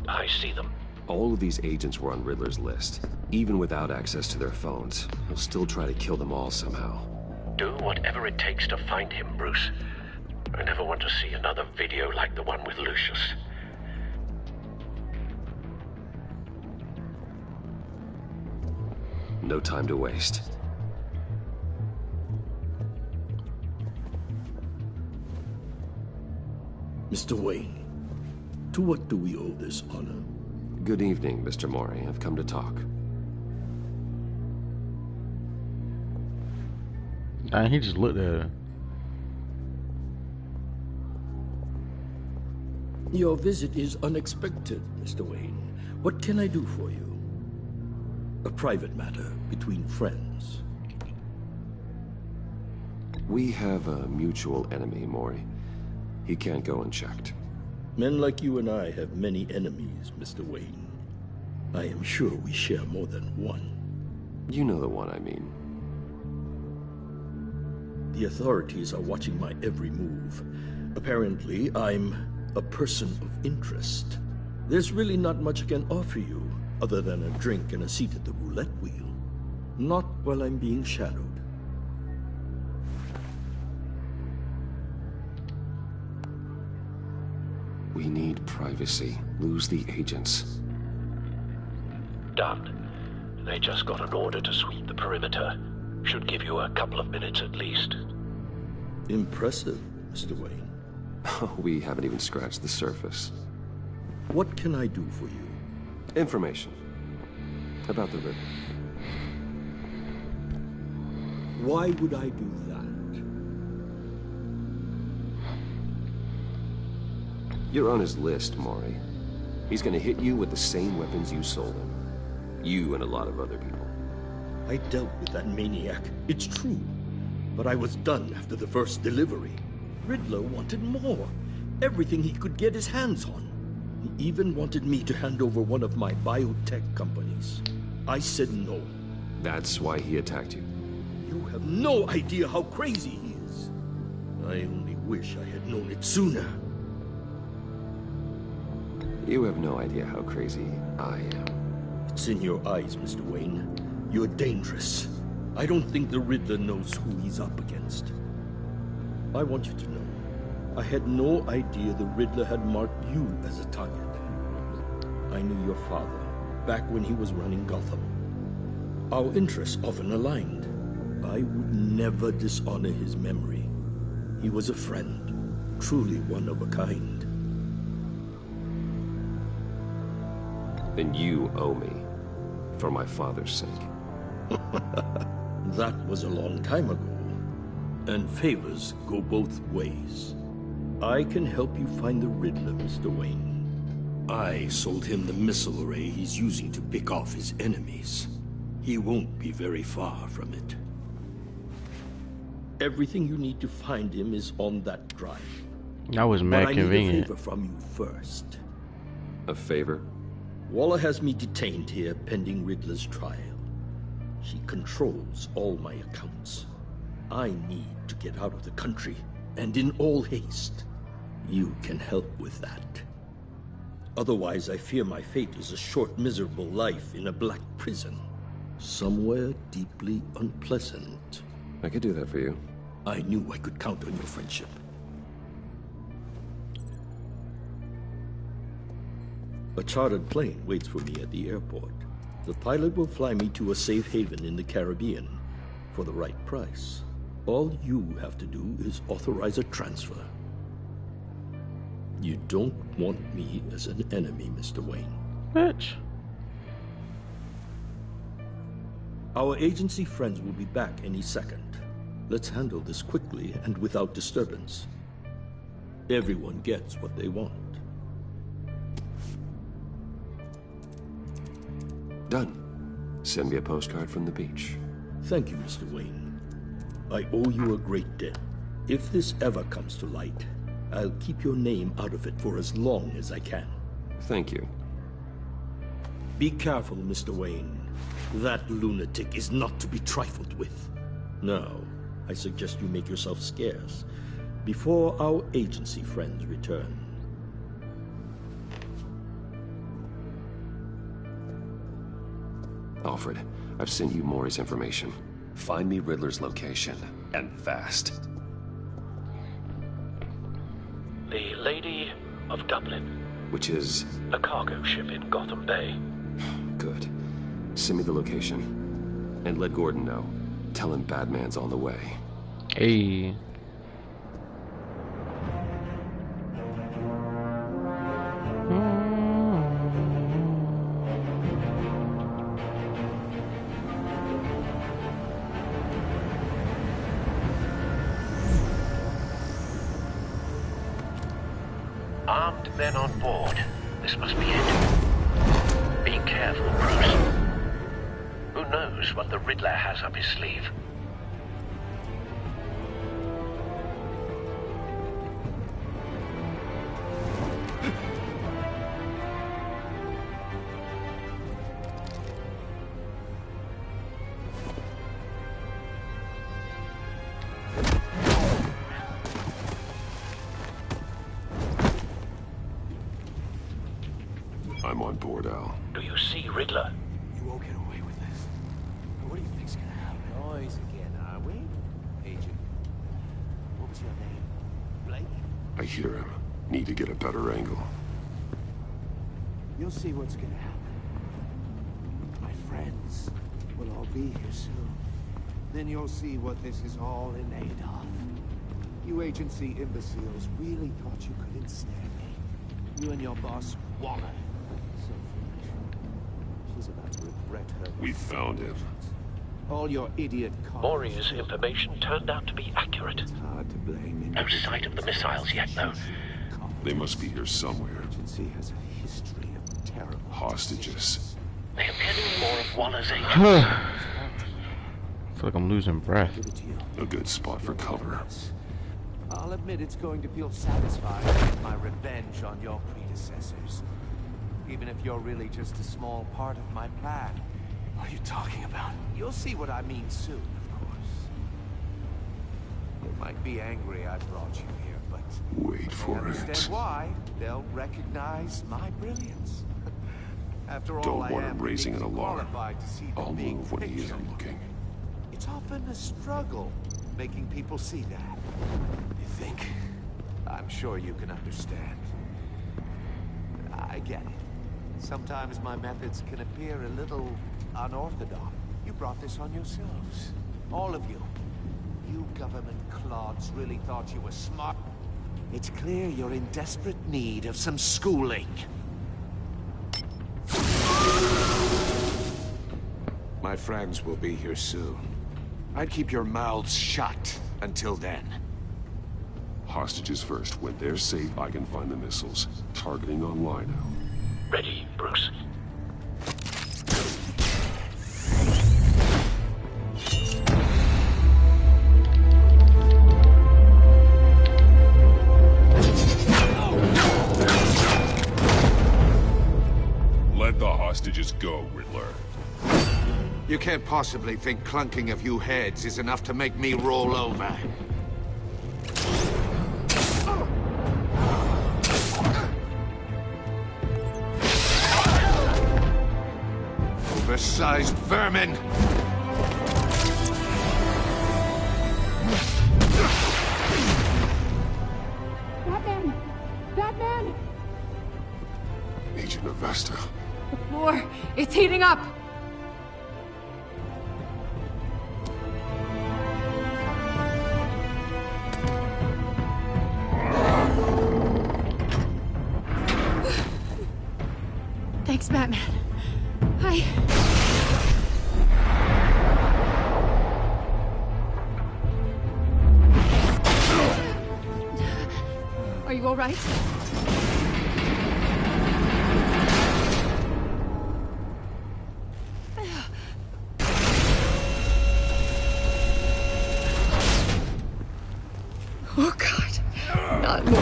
I see them. All of these agents were on Riddler's list. Even without access to their phones, he'll still try to kill them all somehow. Do whatever it takes to find him, Bruce. I never want to see another video like the one with Lucius. No time to waste. Mr. Wayne, to what do we owe this honor? Good evening, Mr. Mori. I've come to talk. He just looked at her. Your visit is unexpected, Mr. Wayne. What can I do for you? A private matter between friends. We have a mutual enemy, Mori. He can't go unchecked. Men like you and I have many enemies, Mr. Wayne. I am sure we share more than one. You know the one I mean. The authorities are watching my every move. Apparently, I'm a person of interest. There's really not much I can offer you, other than a drink and a seat at the roulette wheel. Not while I'm being shadowed. We need privacy. Lose the agents. Done. They just got an order to sweep the perimeter. Should give you a couple of minutes at least. Impressive, Mr. Wayne. We haven't even scratched the surface. What can I do for you? Information. About the river. Why would I do that? You're on his list, Mori. He's gonna hit you with the same weapons you sold him. You and a lot of other people. I dealt with that maniac, it's true. But I was done after the first delivery. Riddler wanted more. Everything he could get his hands on. He even wanted me to hand over one of my biotech companies. I said no. That's why he attacked you. You have no idea how crazy he is. I only wish I had known it sooner. You have no idea how crazy I am. It's in your eyes, Mr. Wayne. You're dangerous. I don't think the Riddler knows who he's up against. I want you to know, I had no idea the Riddler had marked you as a target. I knew your father, back when he was running Gotham. Our interests often aligned. I would never dishonor his memory. He was a friend, truly one of a kind. Then you owe me, for my father's sake. That was a long time ago. And favors go both ways. I can help you find the Riddler, Mr. Wayne. I sold him the missile array he's using to pick off his enemies. He won't be very far from it. Everything you need to find him is on that drive. That was mad convenient. I need a favor from you first. A favor? Waller has me detained here pending Riddler's trial. She controls all my accounts. I need to get out of the country, and in all haste. You can help with that. Otherwise, I fear my fate is a short, miserable life in a black prison. Somewhere deeply unpleasant. I could do that for you. I knew I could count on your friendship. A chartered plane waits for me at the airport. The pilot will fly me to a safe haven in the Caribbean for the right price. All you have to do is authorize a transfer. You don't want me as an enemy, Mr. Wayne. Bitch. Our agency friends will be back any second. Let's handle this quickly and without disturbance. Everyone gets what they want. Done. Send me a postcard from the beach. Thank you, Mr. Wayne. I owe you a great debt. If this ever comes to light, I'll keep your name out of it for as long as I can. Thank you. Be careful, Mr. Wayne. That lunatic is not to be trifled with. Now, I suggest you make yourself scarce. before our agency friends return. Alfred, I've sent you Maury's information. Find me Riddler's location, and fast. The Lady of Dublin. Which is? A cargo ship in Gotham Bay. Good. Send me the location. And let Gordon know. Tell him Batman's on the way. Hey. Armed men on board. This must be it. Be careful, Bruce. Who knows what the Riddler has up his sleeve? I'm on board, Al. Do you see Riddler? You won't get away with this. What do you think's gonna happen? Noise again, are we? Agent. What was your name? Blake? I hear him. Need to get a better angle. You'll see what's gonna happen. My friends will all be here soon. Then you'll see what this is all in aid of. You agency imbeciles really thought you could ensnare me. You and your boss, Waller. So foolish. She's about to regret her. We found him. All your idiot Maury's information turned out to be accurate. It's hard to blame. No sight of the missiles yet, though. They must be here somewhere. Agency has a history of terrible hostages. They appear to be more of Waller's agents. I feel like I'm losing breath. A good spot for cover. I'll admit it's going to feel satisfying to get my revenge on your predecessors. Even if you're really just a small part of my plan. What are you talking about? You'll see what I mean soon, of course. They might be angry I brought you here, but... Wait for it. Understand why? They'll recognize my brilliance. After all, Don't want him raising an alarm. I'll move when he isn't looking. It's often a struggle making people see that. You think? I'm sure you can understand. I get it. Sometimes my methods can appear a little unorthodox. You brought this on yourselves. All of you. You government clods really thought you were smart. It's clear you're in desperate need of some schooling. My friends will be here soon. I'd keep your mouths shut until then. Hostages first. When they're safe, I can find the missiles. Targeting online now. Ready, Bruce. Let the hostages go, Riddler. You can't possibly think clunking a few heads is enough to make me roll over. Oversized vermin! Batman! Batman! Agent Avesta. The floor, it's heating up! Thanks, Batman. Are you all right? Oh, God. Not more.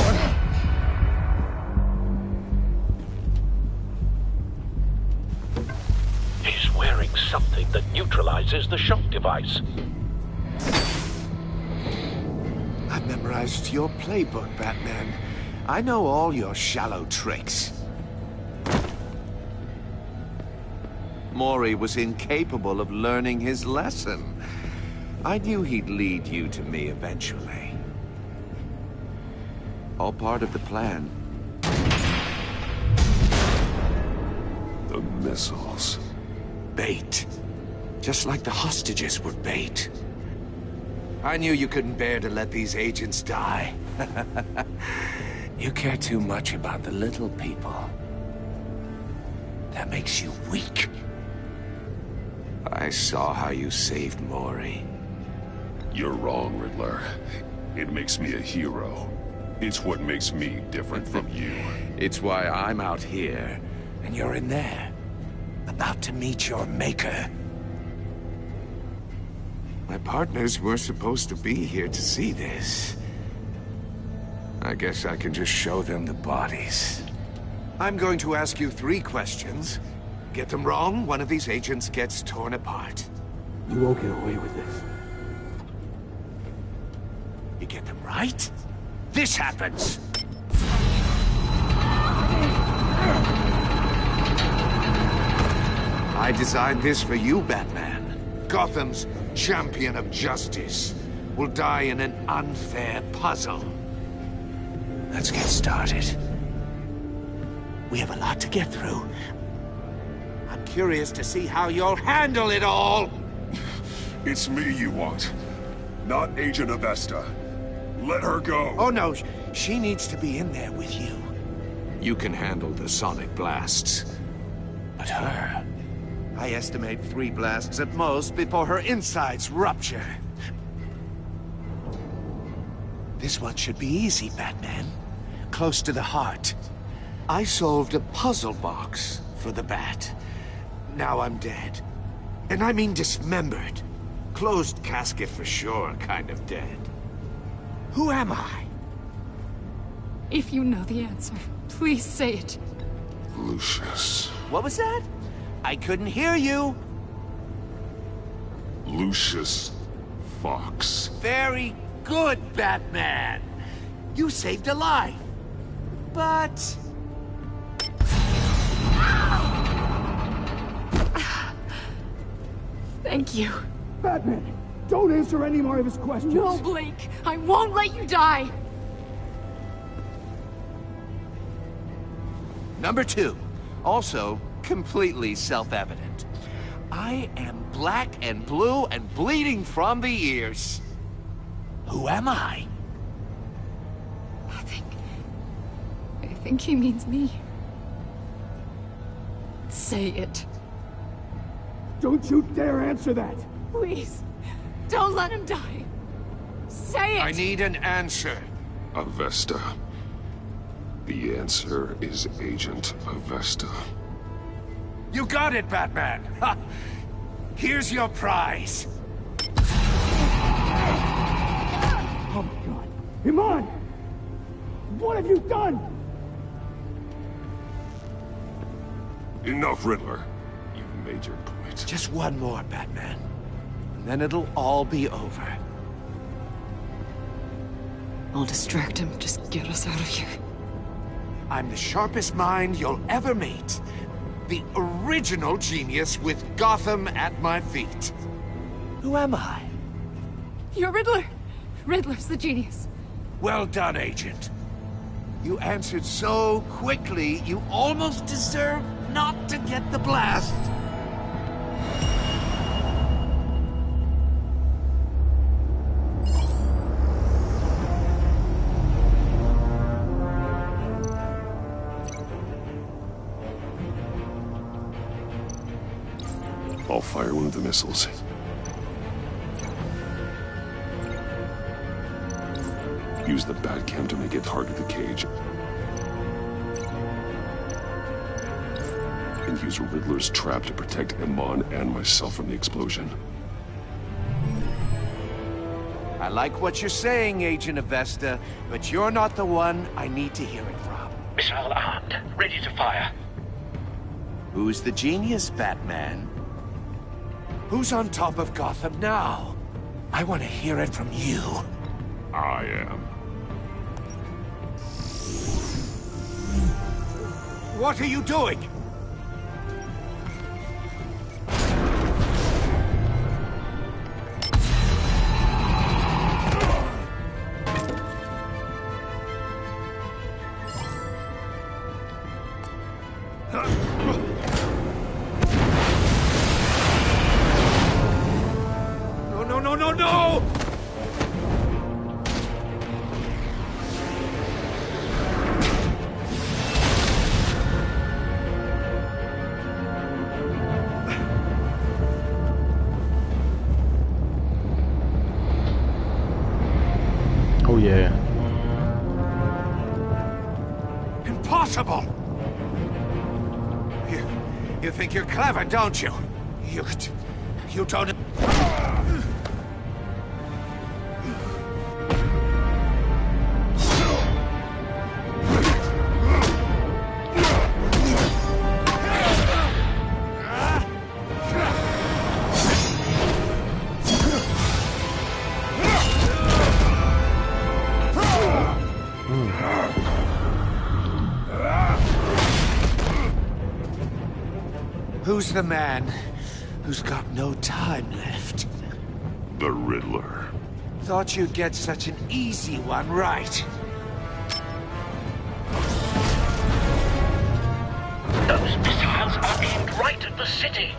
He's wearing something that neutralizes the shock device. A memorized your playbook, Batman. I know all your shallow tricks. Mori was incapable of learning his lesson. I knew he'd lead you to me eventually. All part of the plan. The missiles. Bait. Just like the hostages were bait. I knew you couldn't bear to let these agents die. You care too much about the little people. That makes you weak. I saw how you saved Mori. You're wrong, Riddler. It makes me a hero. It's what makes me different from you. It's why I'm out here, and you're in there. About to meet your maker. My partners were supposed to be here to see this. I guess I can just show them the bodies. I'm going to ask you 3 questions. Get them wrong, one of these agents gets torn apart. You won't get away with this. You get them right, this happens. I designed this for you, Batman. Gotham's champion of justice will die in an unfair puzzle. Let's get started. We have a lot to get through. I'm curious to see how you'll handle it all. It's me you want, not Agent Avesta. Let her go. Oh no, she needs to be in there with you. You can handle the sonic blasts. But her... I estimate 3 blasts at most before her insides rupture. This one should be easy, Batman. Close to the heart. I solved a puzzle box for the Bat. Now I'm dead. And I mean dismembered. Closed casket for sure, kind of dead. Who am I? If you know the answer, please say it. Lucius. What was that? I couldn't hear you. Lucius Fox. Very good, Batman. You saved a life. But... Thank you. Batman, don't answer any more of his questions. No, Blake. I won't let you die. Number 2. Also, completely self-evident. I am black and blue and bleeding from the ears. Who am I? I think he means me. Say it. Don't you dare answer that! Please, don't let him die. Say it! I need an answer. Avesta. The answer is Agent Avesta. You got it, Batman! Ha! Here's your prize. Oh my god. Iman! What have you done? Enough, Riddler. You've made your point. Just one more, Batman. And then it'll all be over. I'll distract him. Just get us out of here. I'm the sharpest mind you'll ever meet. The original genius with Gotham at my feet. Who am I? You're Riddler. Riddler's the genius. Well done, Agent. You answered so quickly, you almost deserve not to get the blast. I'll fire one of the missiles. Use the Batcam to make it target the cage. And use Riddler's trap to protect Iman and myself from the explosion. I like what you're saying, Agent Avesta, but you're not the one I need to hear it from. Missile armed, ready to fire. Who's the genius, Batman? Who's on top of Gotham now? I want to hear it from you. I am. What are you doing? No! Oh yeah. Impossible! You think you're clever, don't you? You don't... Who's the man who's got no time left? The Riddler. Thought you'd get such an easy one right. Those missiles are aimed right at the city.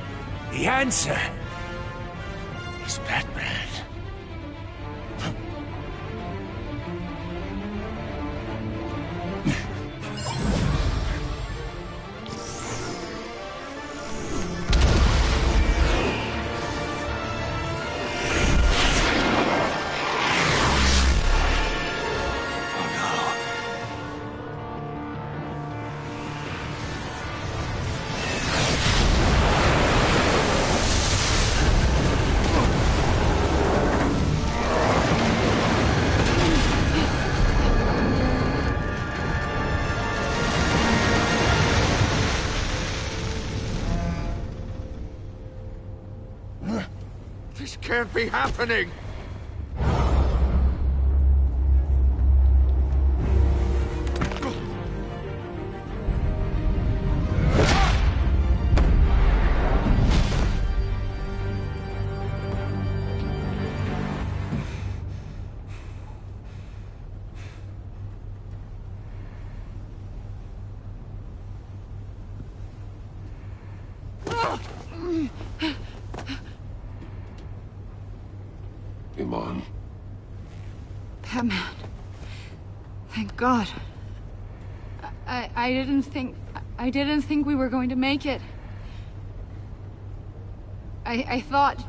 The answer is Batman. This can't be happening! Iman. Batman. Thank God. I didn't think we were going to make it. I thought...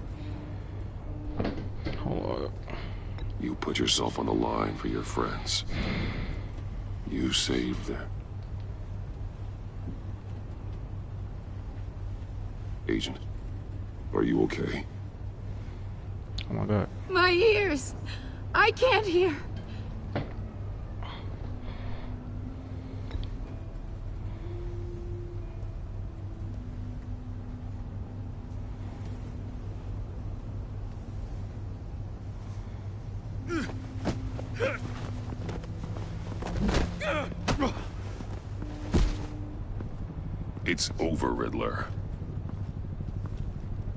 You put yourself on the line for your friends. You saved them. Agent, are you okay? Oh my God. My ears! I can't hear! It's over, Riddler.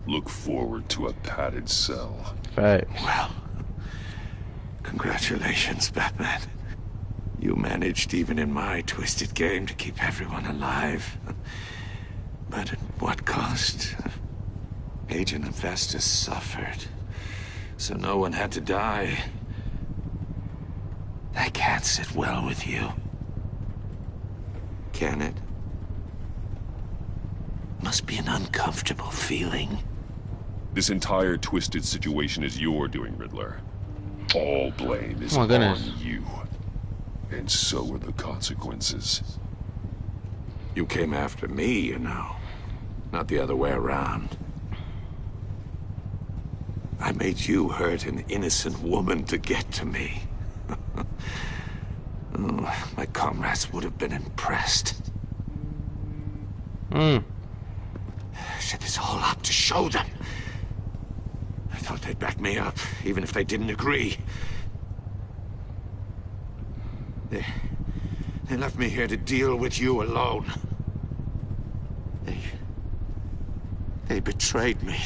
Look forward to a padded cell. Facts. Well, congratulations, Batman. You managed, even in my twisted game, to keep everyone alive. But at what cost? Agent Hephaestus suffered, so no one had to die. That can't sit well with you. Can it? Must be an uncomfortable feeling. This entire twisted situation is your doing, Riddler. All blame is on you. And so are the consequences. You came after me, you know. Not the other way around. I made you hurt an innocent woman to get to me. Oh, my comrades would have been impressed. Set this all up to show them. I thought they'd back me up, even if they didn't agree. They left me here to deal with you alone. They betrayed me.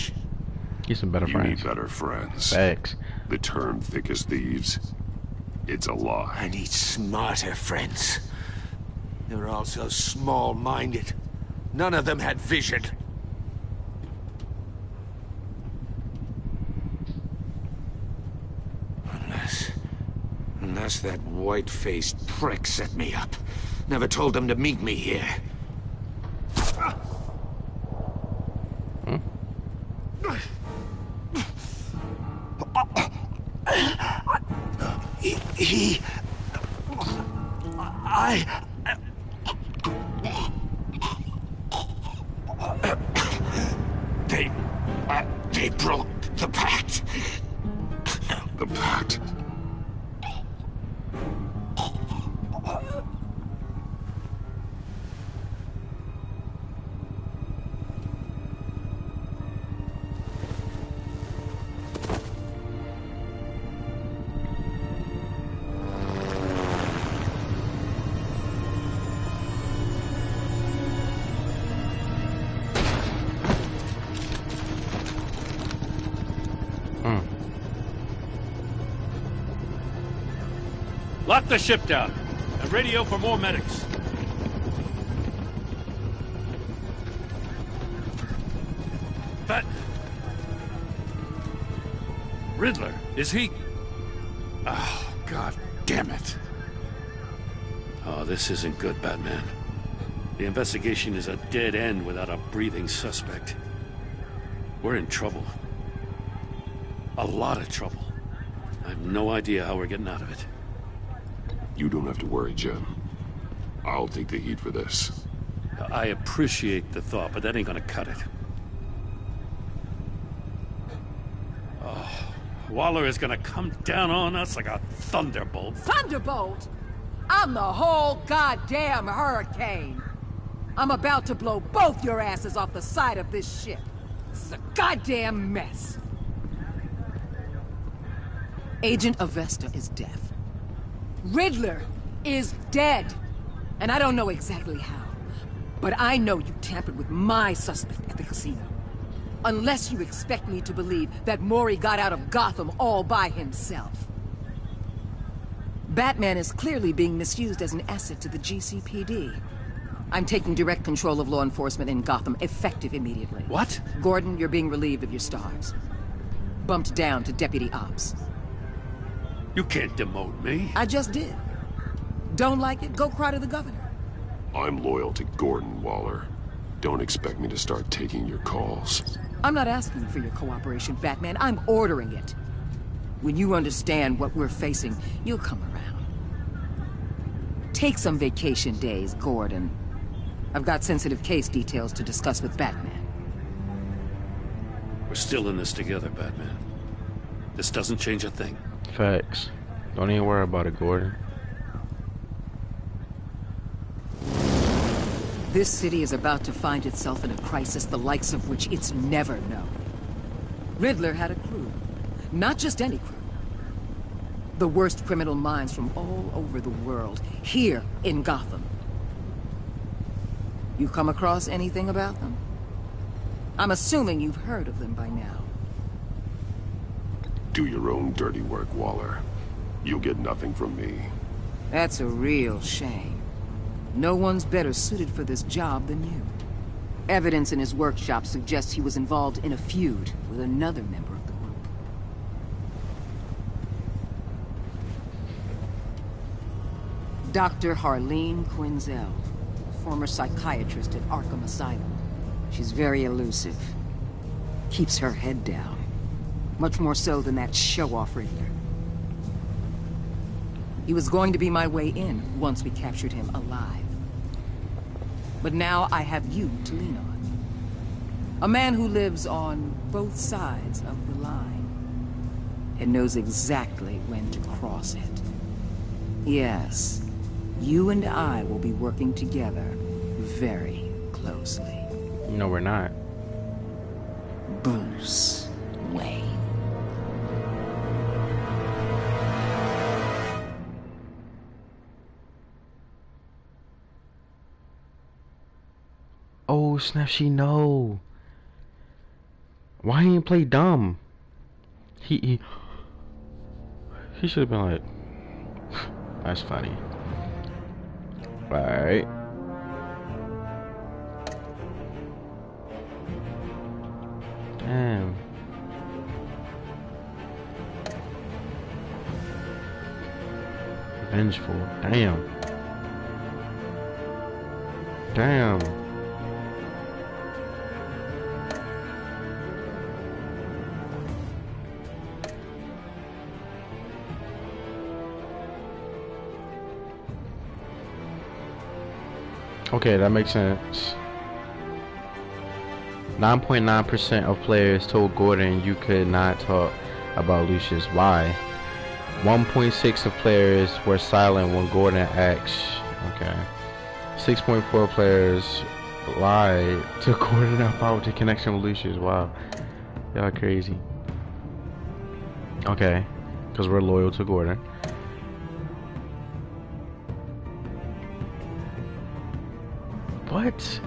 Get some better friends. You need better friends. Thanks. The term thick as thieves, it's a lie. I need smarter friends. They were all so small-minded. None of them had vision. Unless that white-faced prick set me up. Never told them to meet me here. They broke the pact. The pact? Lock the ship down and radio for more medics. But Riddler, is he? Oh, God damn it. Oh, this isn't good, Batman. The investigation is a dead end without a breathing suspect. We're in trouble. A lot of trouble. I have no idea how we're getting out of it. You don't have to worry, Jim. I'll take the heat for this. I appreciate the thought, but that ain't gonna cut it. Oh, Waller is gonna come down on us like a thunderbolt. Thunderbolt? I'm the whole goddamn hurricane. I'm about to blow both your asses off the side of this ship. This is a goddamn mess. Agent Avesta is deaf. Riddler is dead. And I don't know exactly how. But I know you tampered with my suspect at the casino. Unless you expect me to believe that Mori got out of Gotham all by himself. Batman is clearly being misused as an asset to the GCPD. I'm taking direct control of law enforcement in Gotham, effective immediately. What? Gordon, you're being relieved of your stars. Bumped down to Deputy Ops. You can't demote me. I just did. Don't like it? Go cry to the governor. I'm loyal to Gordon, Waller. Don't expect me to start taking your calls. I'm not asking for your cooperation, Batman. I'm ordering it. When you understand what we're facing, you'll come around. Take some vacation days, Gordon. I've got sensitive case details to discuss with Batman. We're still in this together, Batman. This doesn't change a thing. Facts. Don't even worry about it, Gordon. This city is about to find itself in a crisis the likes of which it's never known. Riddler had a crew. Not just any crew. The worst criminal minds from all over the world, here in Gotham. You come across anything about them? I'm assuming you've heard of them by now. Do your own dirty work, Waller. You'll get nothing from me. That's a real shame. No one's better suited for this job than you. Evidence in his workshop suggests he was involved in a feud with another member of the group. Dr. Harleen Quinzel, former psychiatrist at Arkham Asylum. She's very elusive. Keeps her head down. Much more so than that show-off Riddler. He was going to be my way in once we captured him alive. But now I have you to lean on. A man who lives on both sides of the line and knows exactly when to cross it. Yes, you and I will be working together very closely. No, we're not. Bruce Wayne. Oh snap, she know. Why he didn't play dumb? He should have been like, that's funny. Alright. Damn. Vengeful. Damn. Damn. Okay, that makes sense. 9.9% of players told Gordon you could not talk about Lucius. Why? 1.6 of players were silent when Gordon asked. Okay. 6.4 players lied to Gordon about the connection with Lucius. Wow. Y'all crazy. Okay. Because we're loyal to Gordon. What?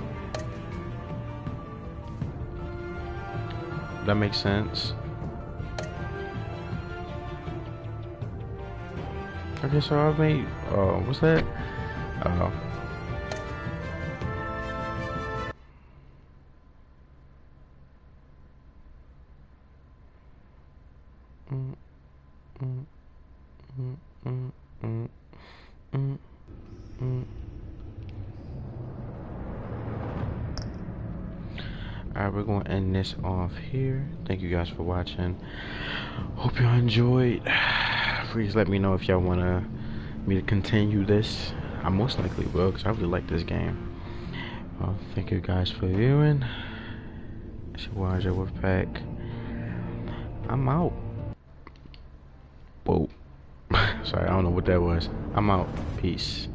That makes sense. Okay, so I made, what's that? Alright, we're going to end this off here. Thank you guys for watching. Hope y'all enjoyed. Please let me know if y'all want me to continue this. I most likely will, because I really like this game. Well, thank you guys for viewing. It's your Wonder Wolfpack. I'm out. Whoa. Sorry, I don't know what that was. I'm out. Peace.